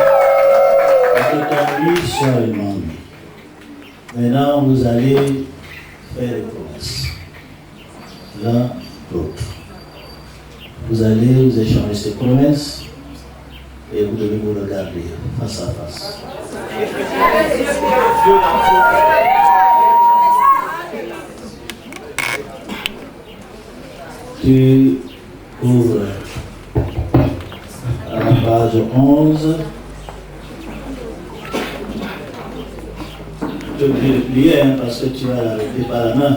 que ton oui soit réellement oui. Maintenant, vous allez faire des promesses. L'un, l'autre. Vous allez vous échanger ces promesses et vous devez vous regarder face à face. Tu ouvres à la page 11. Tu es obligé de plier parce que tu vas l'arrêter par la main.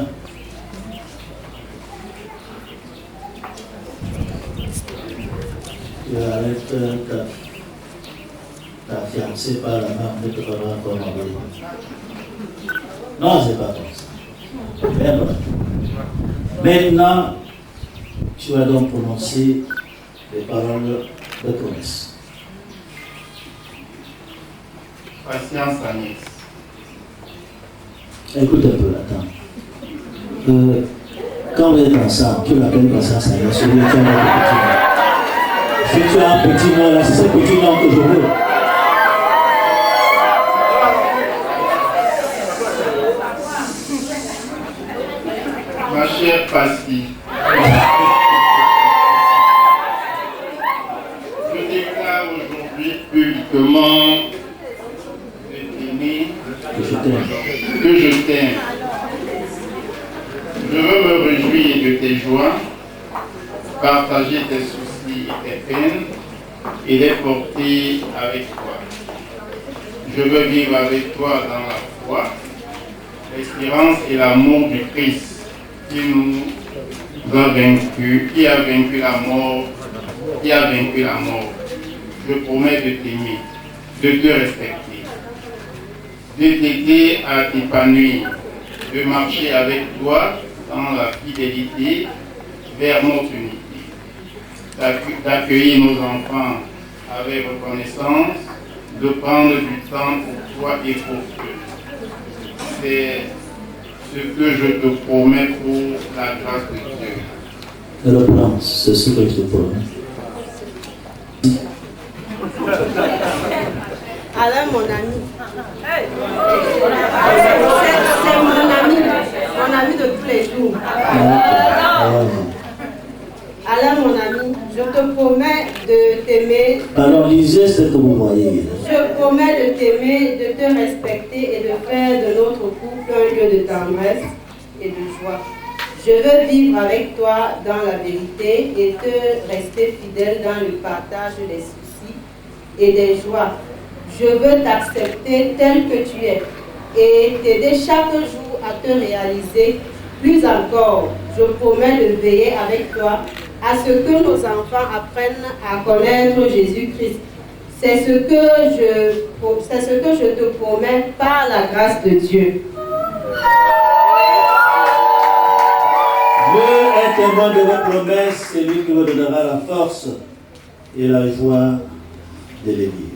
Tu arrêtes ta fiancée par la main, on ne peut pas encore m'envoyer. Non, c'est pas comme ça. Maintenant, tu vas donc prononcer les paroles de promesse. Patience Agnès. Écoute un peu, attends. Quand vous êtes ensemble, tu l'appelles Patience Agnès, tu as un petit nom. Si tu as un petit nom là, c'est ce petit nom que je veux. Ma chère Pasti, je déclare aujourd'hui publiquement que je t'aime. Je veux me réjouir de tes joies, partager tes soucis et tes peines et les porter avec toi. Je veux vivre avec toi dans la foi, l'espérance et l'amour du Christ qui a vaincu la mort. Je promets de t'aimer, de te respecter, de t'aider à t'épanouir, de marcher avec toi dans la fidélité vers notre unité, d'accueillir nos enfants avec reconnaissance, de prendre du temps pour toi et pour eux. C'est ce que je te promets pour la grâce de Dieu. Reprends, c'est ce que je te promets. Alain, mon ami. C'est mon ami de tous les jours. Alain, mon ami, je te promets de t'aimer. Alors lisez ce que vous voyez. Je promets de t'aimer, de te respecter et de faire de notre couple un lieu de tendresse et de joie. Je veux vivre avec toi dans la vérité et te rester fidèle dans le partage des soucis et des joies. Je veux t'accepter tel que tu es et t'aider chaque jour à te réaliser. Plus encore, je promets de veiller avec toi à ce que nos enfants apprennent à connaître Jésus-Christ. C'est ce que je te promets par la grâce de Dieu. Dieu est témoin de vos promesses, c'est lui qui vous donnera la force et la joie de les vivre.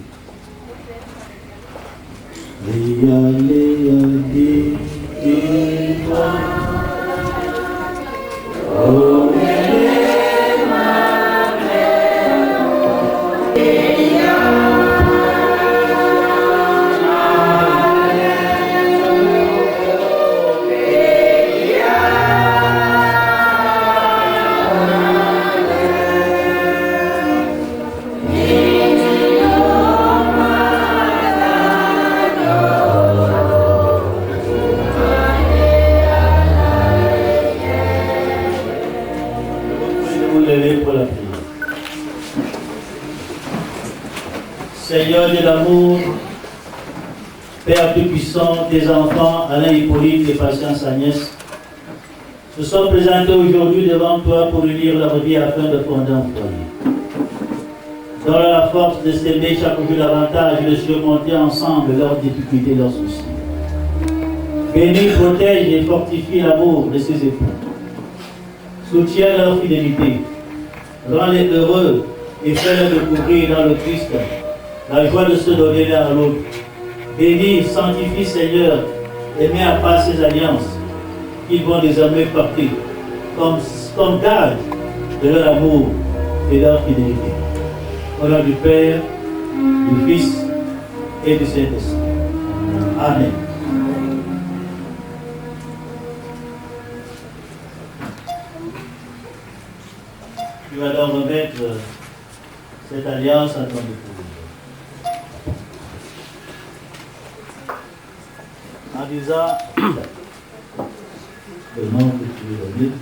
Seigneur de l'amour, Père Tout-Puissant, tes enfants, Alain Hippolyte et Patience Agnès, se sont présentés aujourd'hui devant toi pour unir leur vie afin de fonder un foyer. Donne la force de s'aimer chaque jour davantage et de surmonter ensemble leurs difficultés et leurs soucis. Bénis, protège et fortifie l'amour de ses époux. Soutiens leur fidélité. Rends-les heureux et fais-les découvrir dans le Christ la joie de se donner l'un à l'autre. Bénis, sanctifie Seigneur et mets à part ces alliances qu'ils vont désormais porter comme gage de leur amour et leur fidélité. Au nom du Père, du Fils et du Saint-Esprit. Amen. Tu vas donc remettre cette alliance à ton époux. En disant,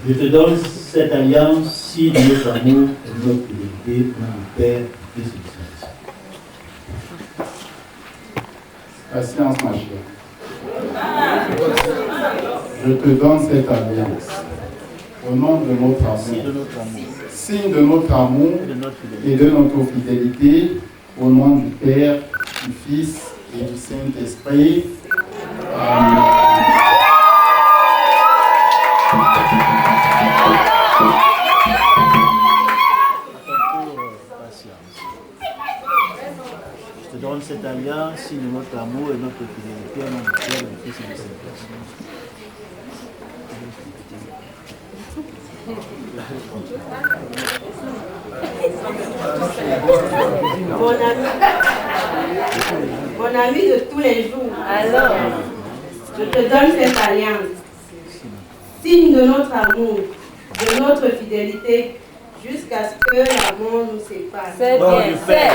je te donne cette alliance, signe de notre amour et notre fidélité, pour le Père, Fils et Saint-Esprit. Patience, ma chère. Je te donne cette alliance au nom de notre amour. Signe de notre amour et de notre fidélité, au nom du Père, du Fils et du Saint-Esprit. Amen. Je te donne cette alliance, signe de notre amour et notre fidélité, au nom du Père, du Fils et du Saint-Esprit. Mon ami de tous les jours, alors, je te donne cette alliance, signe de notre amour, de notre fidélité, jusqu'à ce que la mort nous sépare. C'est bien, c'est.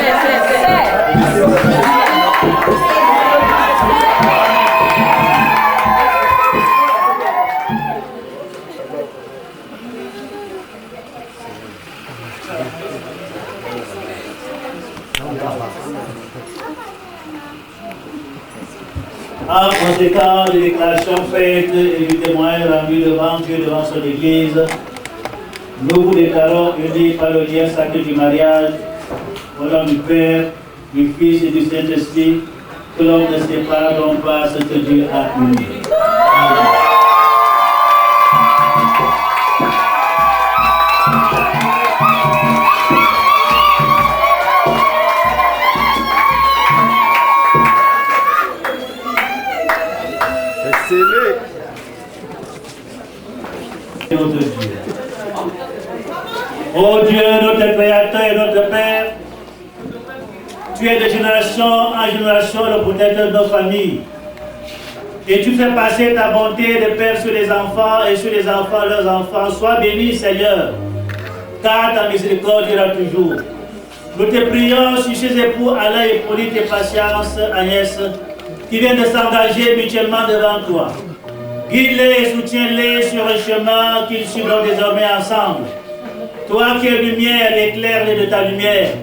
En conséquence des déclarations faites et du témoignage rendu devant Dieu, devant son Église, nous vous déclarons unis par le lien sacré du mariage, au nom du Père, du Fils et du Saint-Esprit, que l'homme ne sépare donc pas ce que Dieu a uni. Amen. Notre Dieu. Ô Dieu, notre Créateur et notre Père, tu es de génération en génération le protecteur de nos familles. Et tu fais passer ta bonté de Père sur les enfants et sur les enfants, leurs enfants. Sois béni, Seigneur, car ta miséricorde ira toujours. Nous te prions sur ces époux Alain, Hippolyte et Patience, Agnès, qui viennent de s'engager mutuellement devant toi. Guide-les et soutiens-les sur un chemin qu'ils suivront désormais ensemble. Toi qui es lumière, éclaire-les de ta lumière.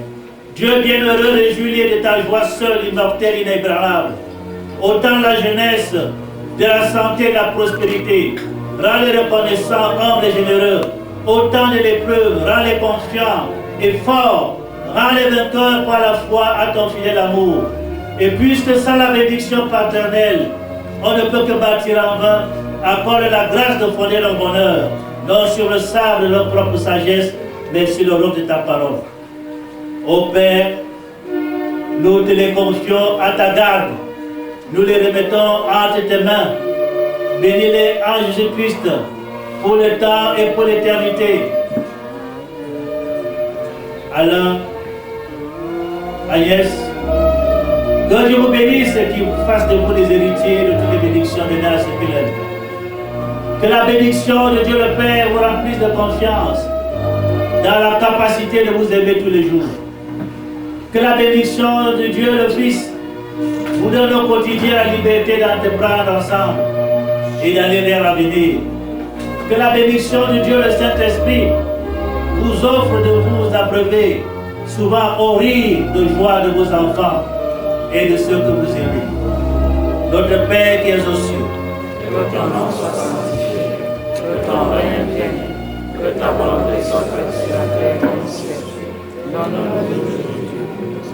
Dieu bienheureux, réjouis-les de ta joie seule, immortelle, inébranlable. Autant la jeunesse, de la santé et de la prospérité. Rends-les reconnaissants, humbles et généreux. Autant de l'épreuve, rends-les confiants et forts. Rends les vainqueurs par la foi à ton fidèle amour. Et puisque sans la bénédiction paternelle, on ne peut que bâtir en vain, accorde la grâce de fonder leur bonheur, non sur le sable de leur propre sagesse, mais sur le roc de ta parole. Ô Père, nous te les confions à ta garde. Nous les remettons entre tes mains. Bénis-les en Jésus-Christ pour le temps et pour l'éternité. Alain, Agnès, que Dieu vous bénisse et qu'il fasse de vous des héritiers de toutes les bénédictions de Naz et Pilène. Que la bénédiction de Dieu le Père vous remplisse de confiance dans la capacité de vous aimer tous les jours. Que la bénédiction de Dieu le Fils vous donne au quotidien la liberté d'entreprendre ensemble et d'aller vers l'avenir. Que la bénédiction de Dieu le Saint-Esprit vous offre de vous abreuver souvent au rire de joie de vos enfants et de ceux que vous aimez. Notre Père qui es aux cieux, que ton nom soit sanctifié, que ton règne vienne, que ta volonté soit faite sur la terre comme au ciel. Donne-nous aujourd'hui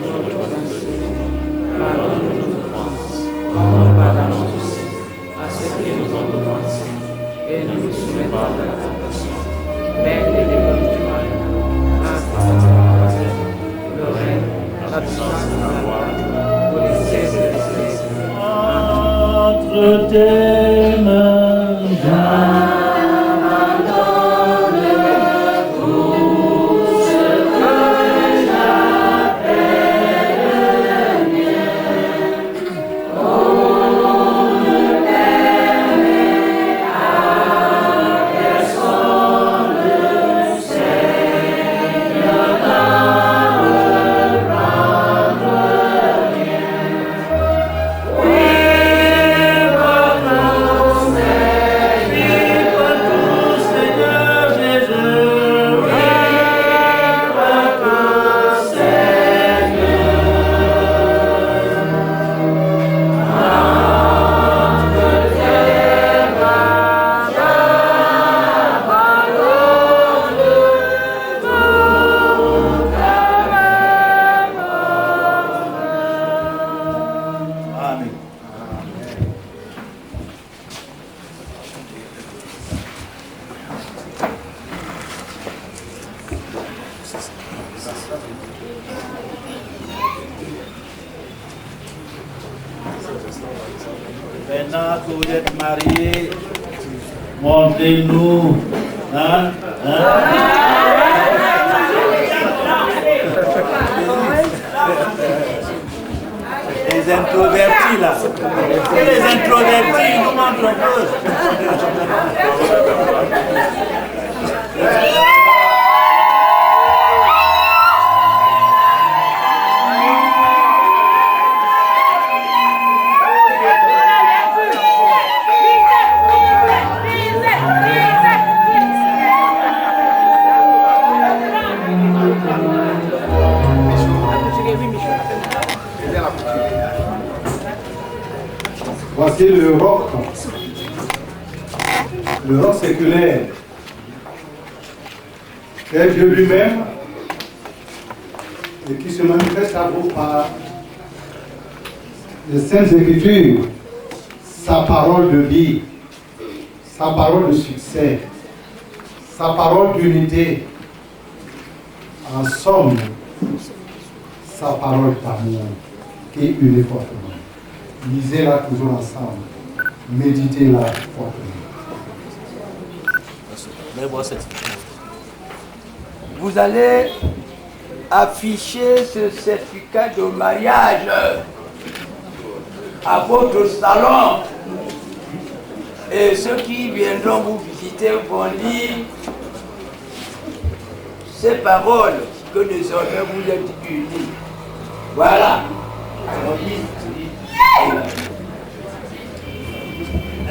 notre pain quotidien. Pardonne-nous nos offenses, comme nous pardonnons aussi à ceux qui nous ont offensés. Et ne nous soumets pas à la tentation, mais délivre-nous du mal. Grâce à Dieu, le règne, la puissance et la gloire, pour les siècles des siècles. entre tes mains. Maintenant que vous êtes mariés, montrez-nous. Hein? Les introvertis là. Et les introvertis nous montrent un peu. Voici le roc séculaire, est Dieu lui-même et qui se manifeste à vous par les Saintes Écritures, sa parole de vie, sa parole de succès, sa parole d'unité, en somme, sa parole d'amour qui unit fortement. Lisez-la toujours ensemble. Méditez-la fortement. Vous allez afficher ce certificat de mariage à votre salon. Et ceux qui viendront vous visiter vont lire ces paroles que désormais vous êtes unis. Voilà.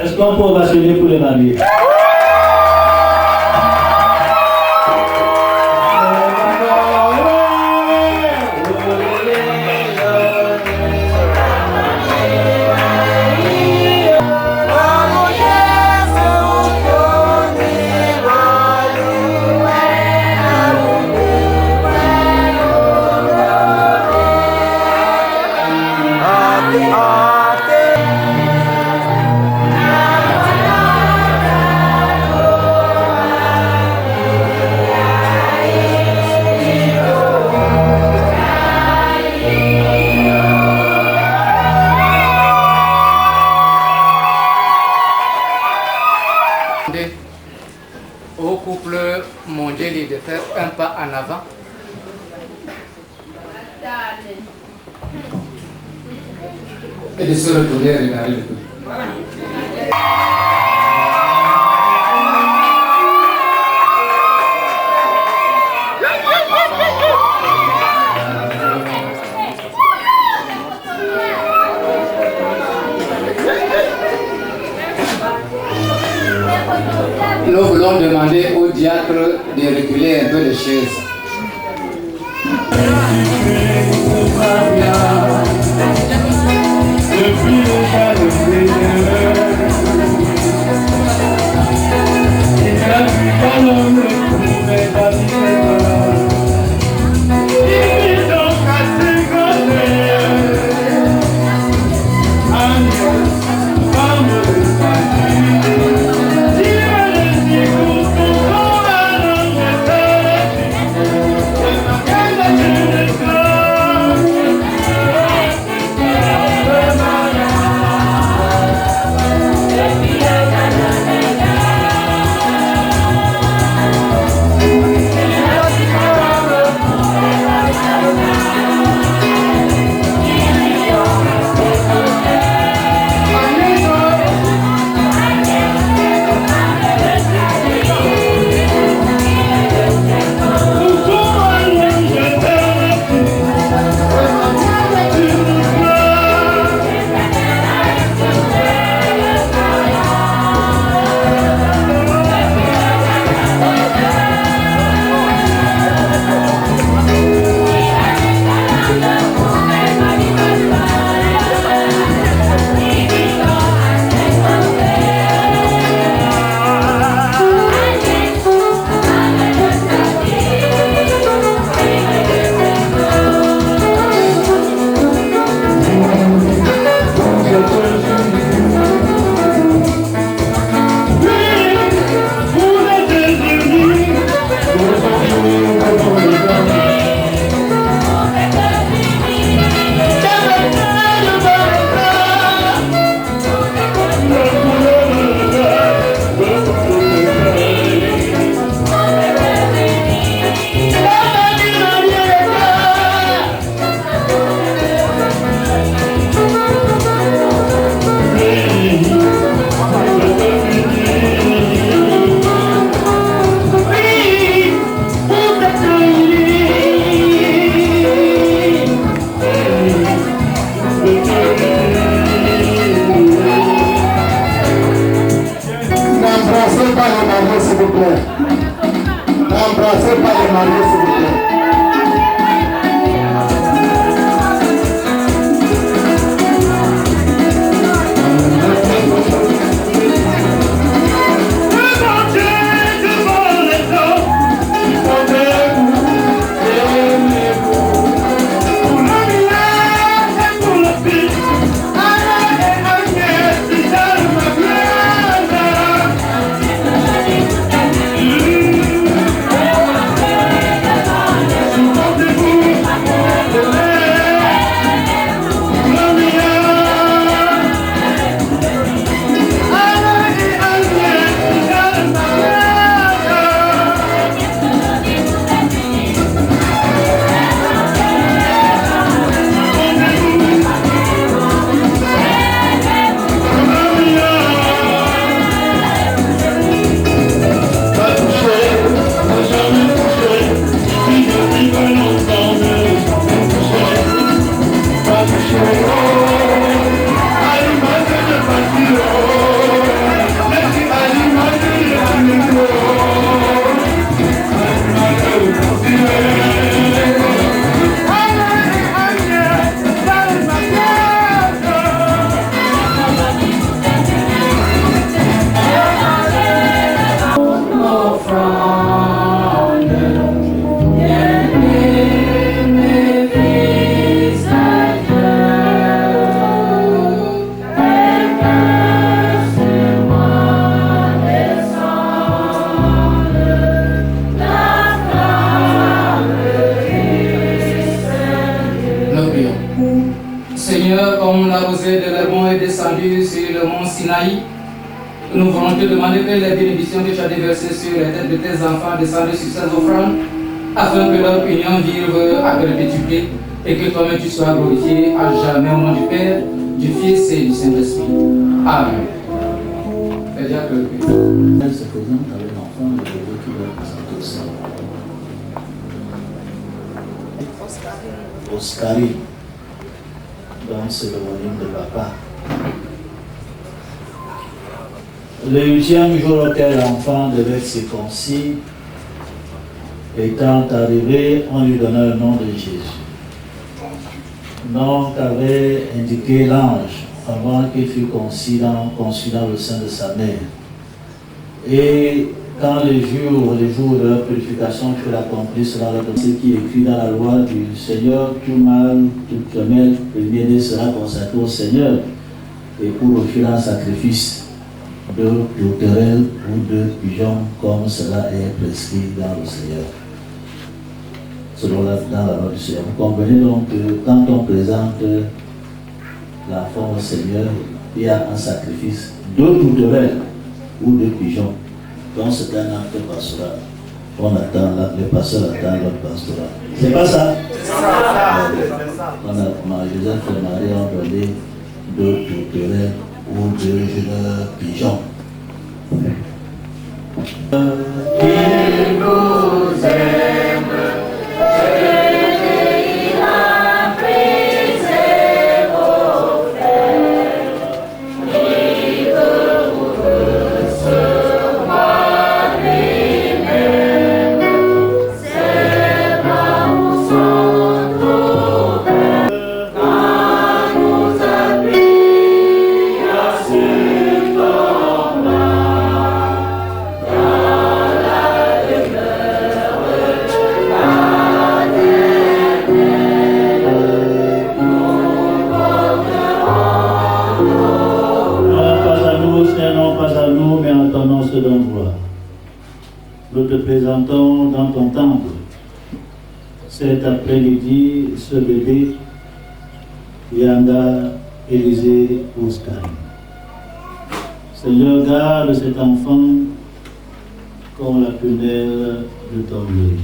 Est-ce qu'on peut ovationner pour les mariés? demandez-lui de faire un pas en avant. Et de se retourner et regarder le public. Nous voulons demander au diacre de reculer un peu les chaises. Depuis le pas de Seigneur, il n'a plus qu'à l'homme ne pouvait pas vivre. Il est donc à ses côtés, Agnès, femme de sa vie. Dieu le dit pour ton corps, alors je te le dis. Et ma gueule, je le sens. Seigneur, comme la rosée de l'Hermon est descendue sur le mont Sinaï, Nous voulons te demander que les bénédictions que tu as déversées sur les têtes de tes enfants descendent sur ces offrandes, afin que leur union vive à perpétuité et que toi-même tu sois glorifié à jamais au nom du Père, du Fils et du Saint-Esprit. Amen. Elle se présente avec l'enfant de bébé qui va présenter au Seigneur. Oscarine. Donc c'est le volume de papa. Le 8e jour auquel l'enfant devait être circoncis, étant arrivé, on lui donna le nom de Jésus. Nom qu'avait indiqué l'ange avant qu'il fût conçu dans le sein de sa mère. Et quand les jours de leur purification furent accomplis selon ce qui est écrit dans la loi du Seigneur, tout mâle, toute femelle, premier-né sera consacré au Seigneur et pour offrir un sacrifice de tourterelle ou de pigeon, comme cela est prescrit dans le Seigneur. Selon dans la loi du Seigneur. Vous comprenez donc que quand on présente l'enfant au Seigneur, il y a un sacrifice de tourterelle ou de pigeon. Donc c'est un acte pastoral. On attend, le pasteur attend l'autre pastoral. C'est pas ça? C'est ça. Joseph et Marie ont donné de tourterelle ou de jeunes pigeons. Il nous aime. Nous te présentons dans ton temple cet après-midi ce bébé Yanda Élisée Oscar. Seigneur, garde cet enfant comme la prunelle de ton œil.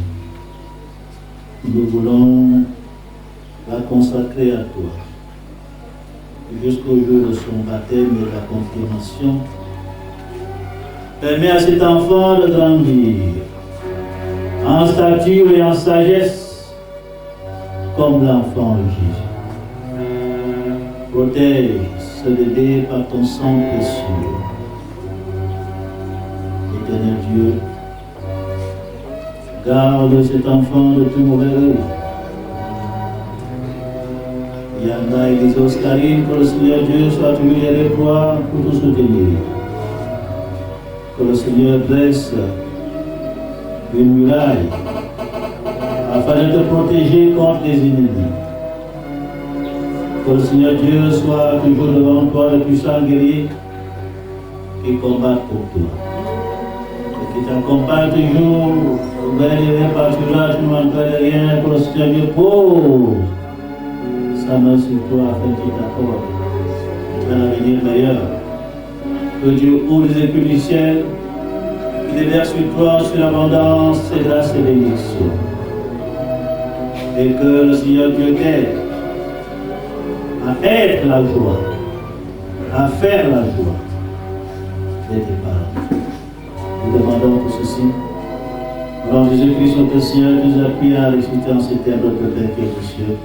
Nous voulons la consacrer à toi jusqu'au jour de son baptême et de la confirmation. Permets à cet enfant de grandir en stature et en sagesse comme l'enfant Jésus. Protège ce bébé par ton sang précieux. Éternel Dieu, garde cet enfant de tout mauvais œil. Yanda et les Oscarines, que le Seigneur Dieu soit toujours derrière toi pour te soutenir. Que le Seigneur dresse une muraille afin de te protéger contre les ennemis. Que le Seigneur Dieu soit toujours devant toi, le puissant guerrier qui combat pour toi. Et qui t'accompagne toujours vers les pâturages, tu ne manqueras de rien. Que le Seigneur Dieu pose sa main sur toi afin qu'il t'accorde un avenir meilleur. Que Dieu ouvre les écluses du ciel, qu'il déverse sur toi sur l'abondance et grâce et bénédiction. Et que le Seigneur Dieu t'aide à être la joie, à faire la joie de tes parents. Nous demandons tout ceci. Au nom de Jésus-Christ, notre Seigneur, nous appuie à réciter en ces termes notre Père qui est aux cieux.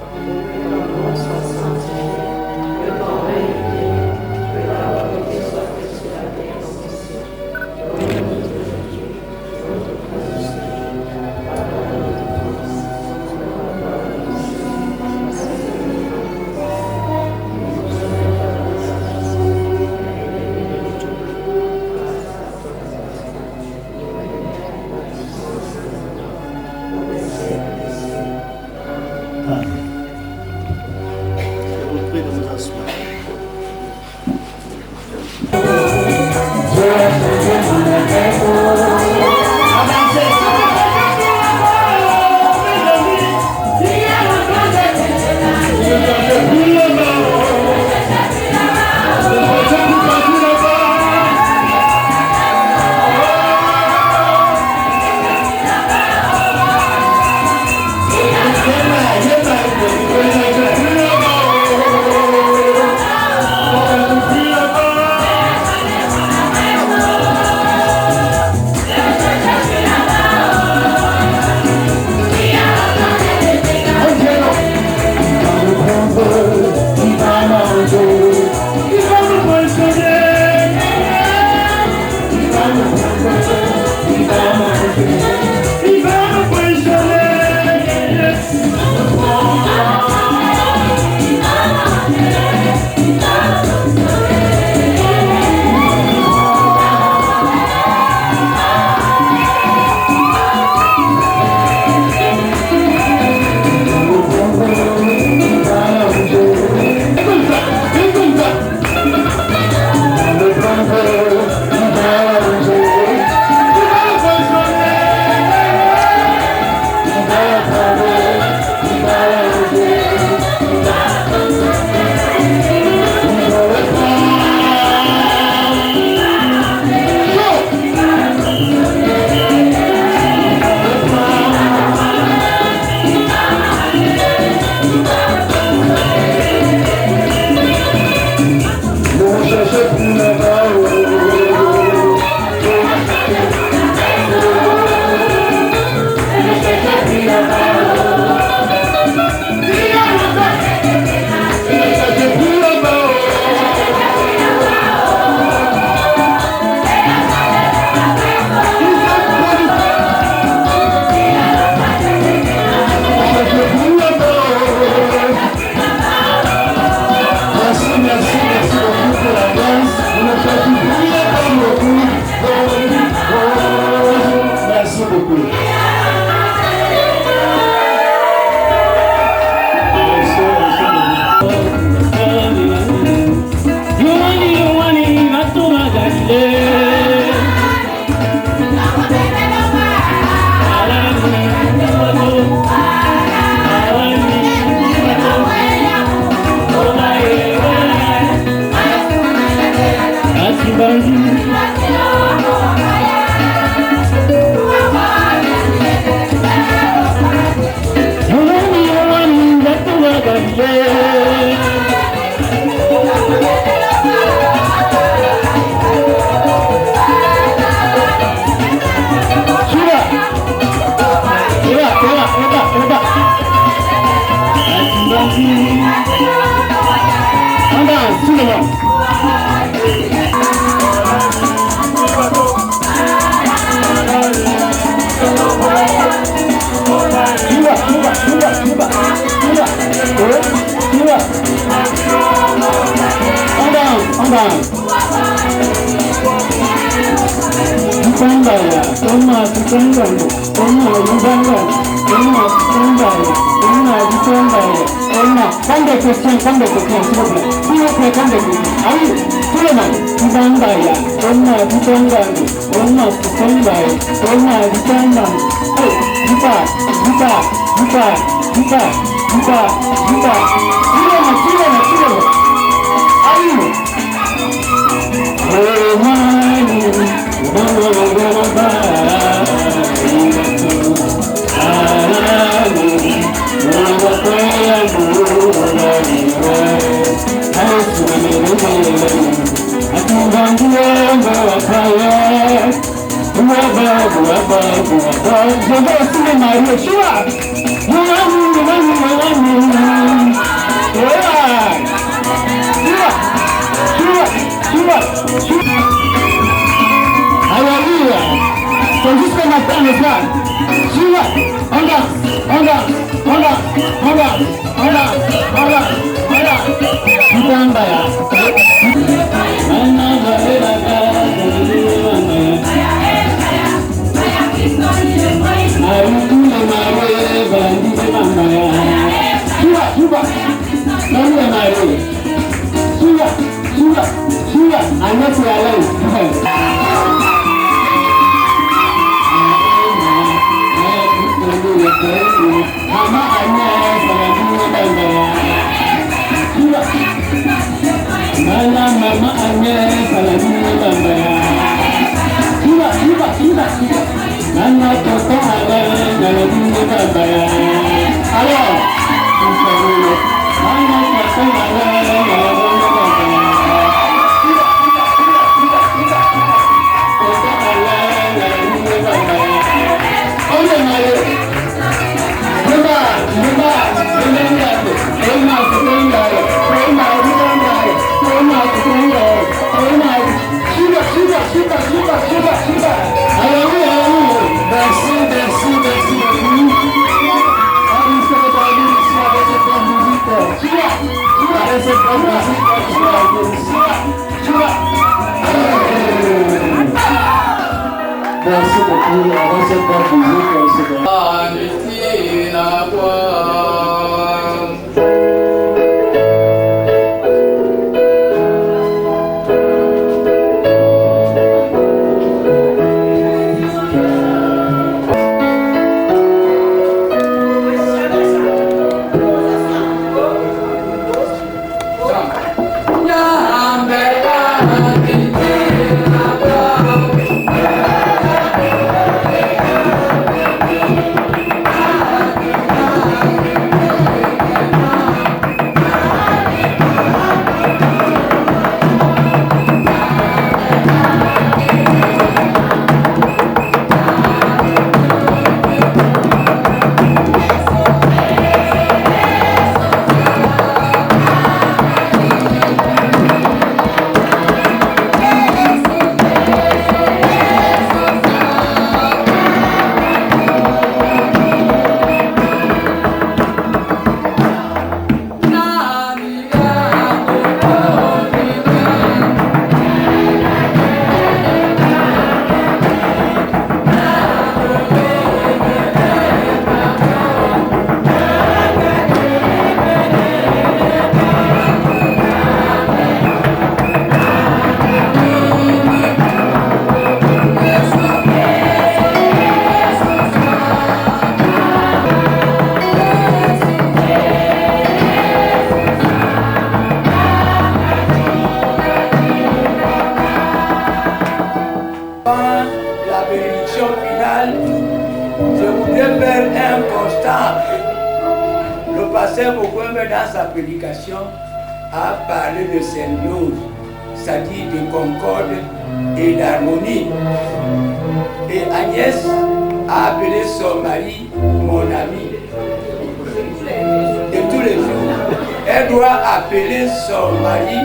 Thank Oscar, je voudrais faire un constat. Le pasteur Mokwembe, dans sa prédication, a parlé de symbiose, c'est-à-dire de concorde et d'harmonie. Et Agnès a appelé son mari mon ami de tous les jours. Elle doit appeler son mari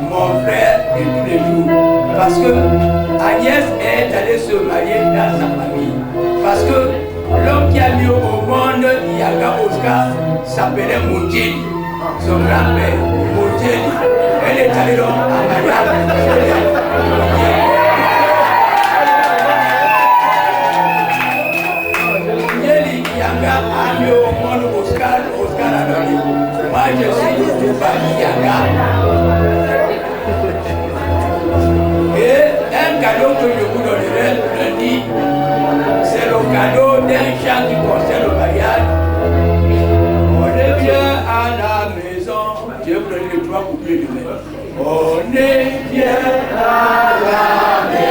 mon frère de tous les jours. Parce que Agnès est allée se marier dans sa famille. Parce que l'homme qui a mis au monde Yaga Oscar s'appelait Moudjeli. Son grand-père, Moudjeli. Elle est allée donc à mariage. Moudjeli Yaga a mis au monde Oscar a donné. Moi je suis de famille Yaga. Et un cadeau que je vous donnerai lundi, c'est le cadeau d'un chant qui concerne le mariage. On est bien à la maison. Je vais vous donner les trois couplets de même. On est bien à la maison.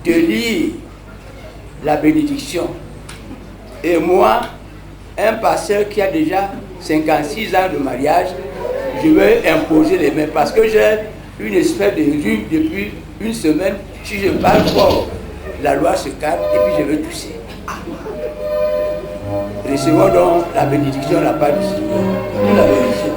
De lire la bénédiction. Et moi, un pasteur qui a déjà 56 ans de mariage, je vais imposer les mains parce que j'ai une espèce de rhume depuis une semaine. Si je parle fort, la loi se calme et puis je vais tousser. Recevons donc la bénédiction de la part du Seigneur. La bénédiction.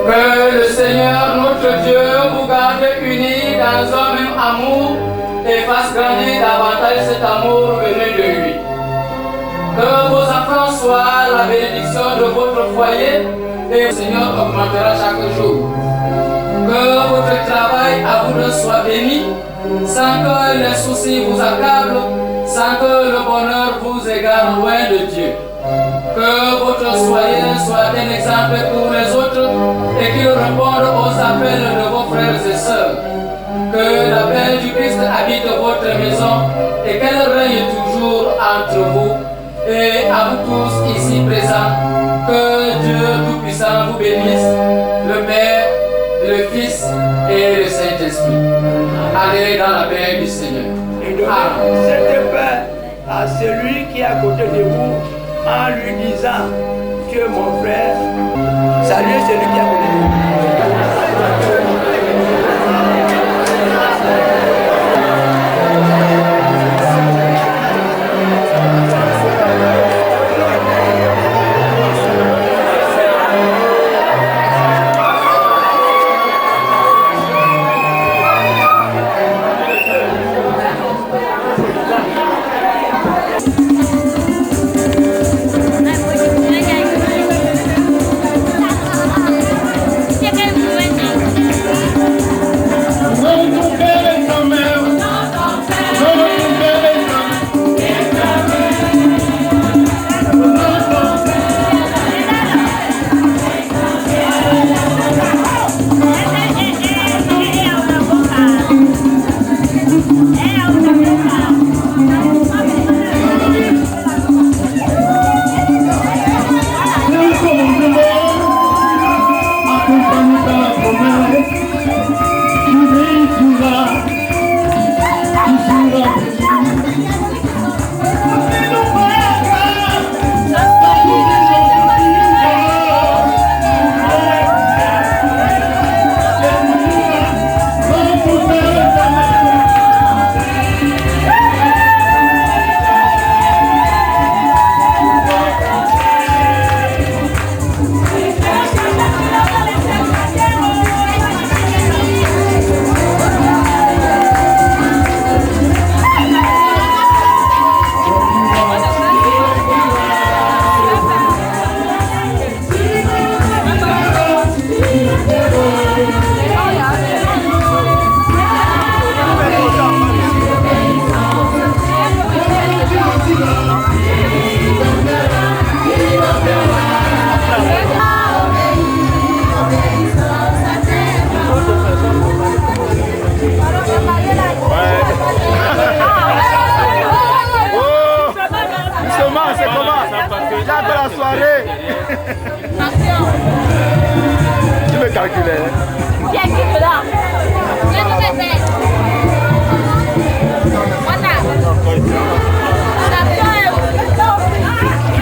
Que le Seigneur notre Dieu vous garde unis dans un même amour et fasse grandir davantage cet amour venu de lui. Que vos enfants soient la bénédiction de votre foyer et le Seigneur augmentera chaque jour. Que votre travail à vous deux soit béni, sans que les soucis vous accablent, sans que le bonheur vous égare loin de Dieu. Que votre foyer soit un exemple pour les autres et qu'il réponde aux appels de vos frères et sœurs. Que la paix du Christ habite votre maison et qu'elle règne toujours entre vous et à vous tous ici présents. Que Dieu Tout-Puissant vous bénisse, le Père, le Fils et le Saint-Esprit. Allez dans la paix du Seigneur. Et donnez cette paix à celui qui est à côté de vous en lui disant: tu es mon frère. Saluez celui qui est à côté de vous. Vamos com o pé também.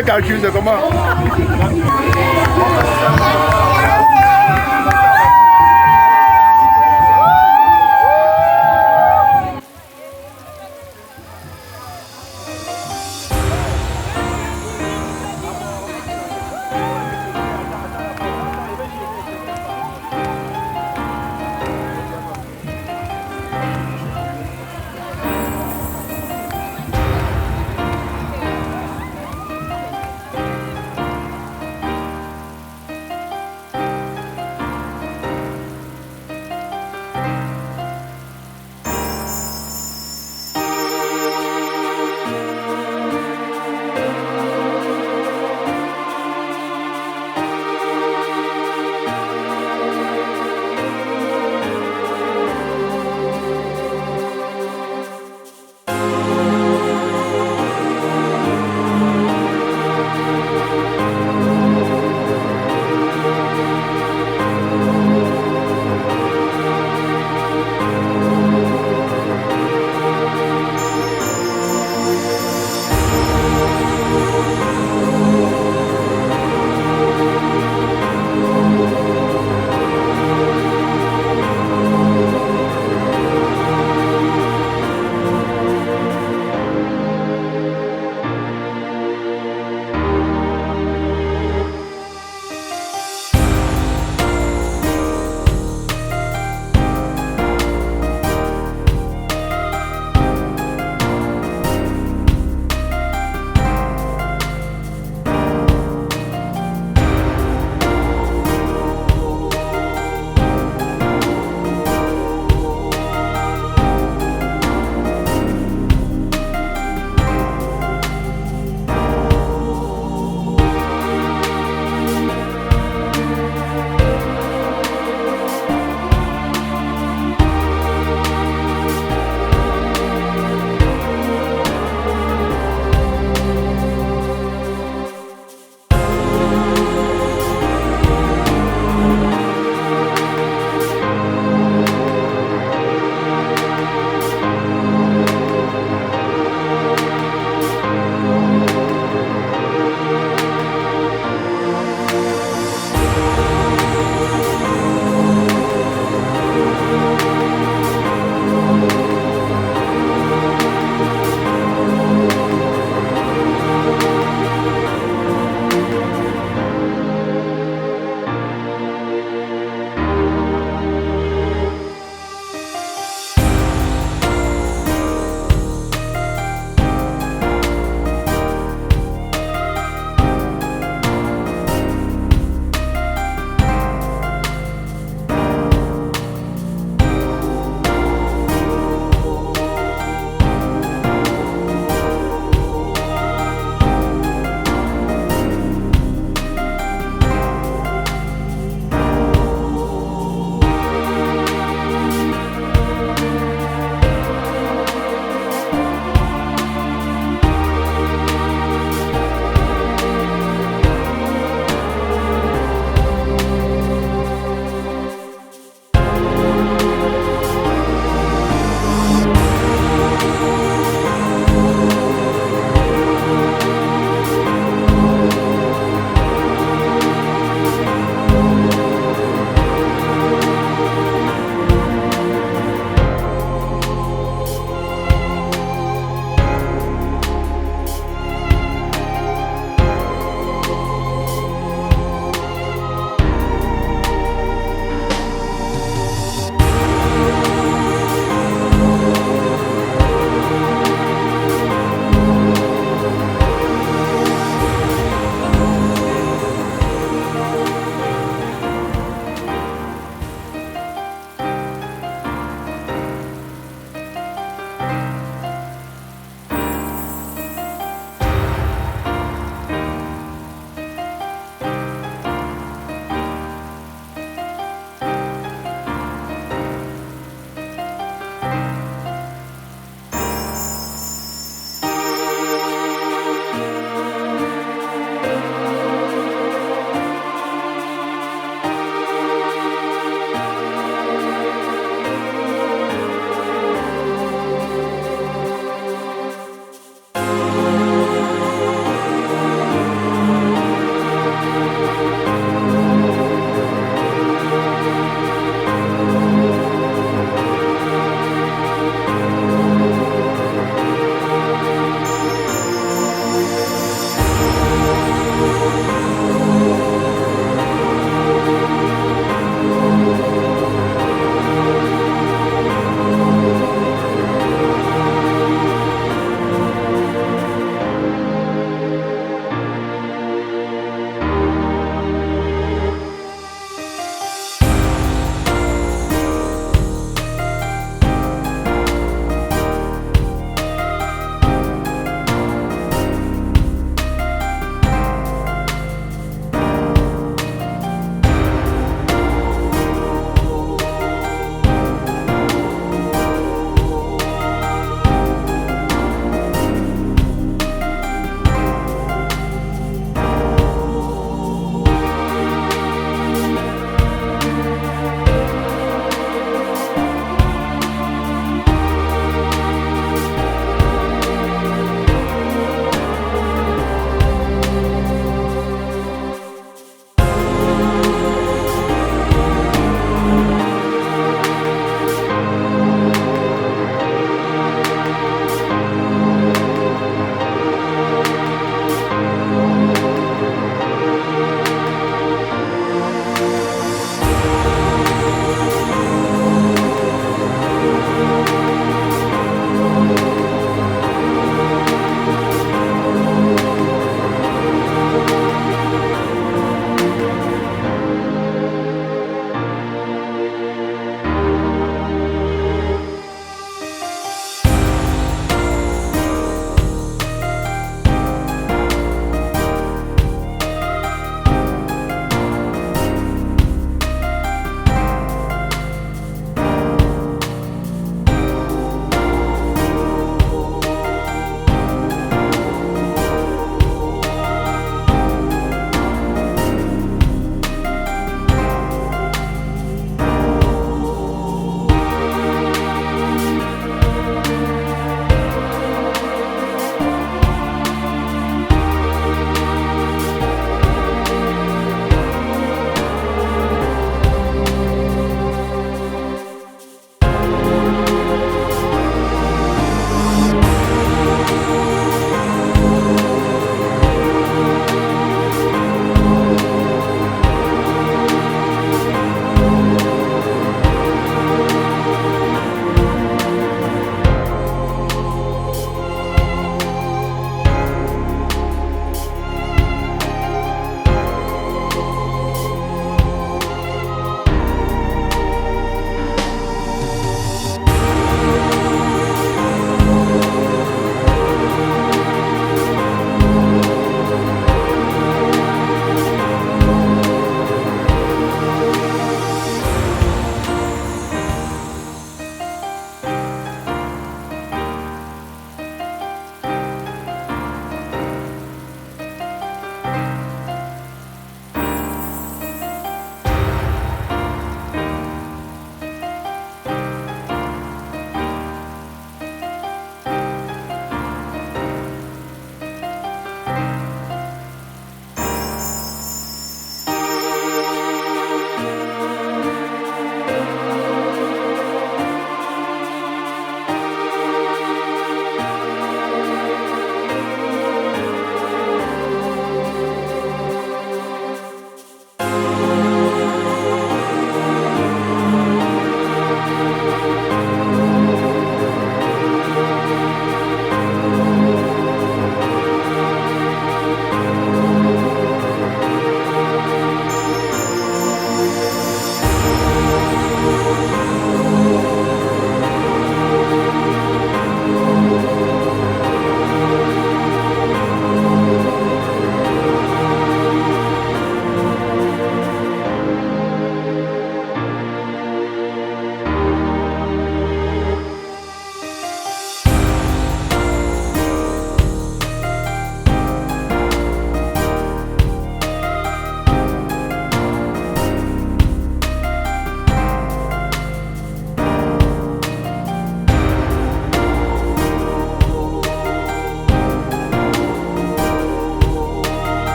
fait calculer, c'est comment?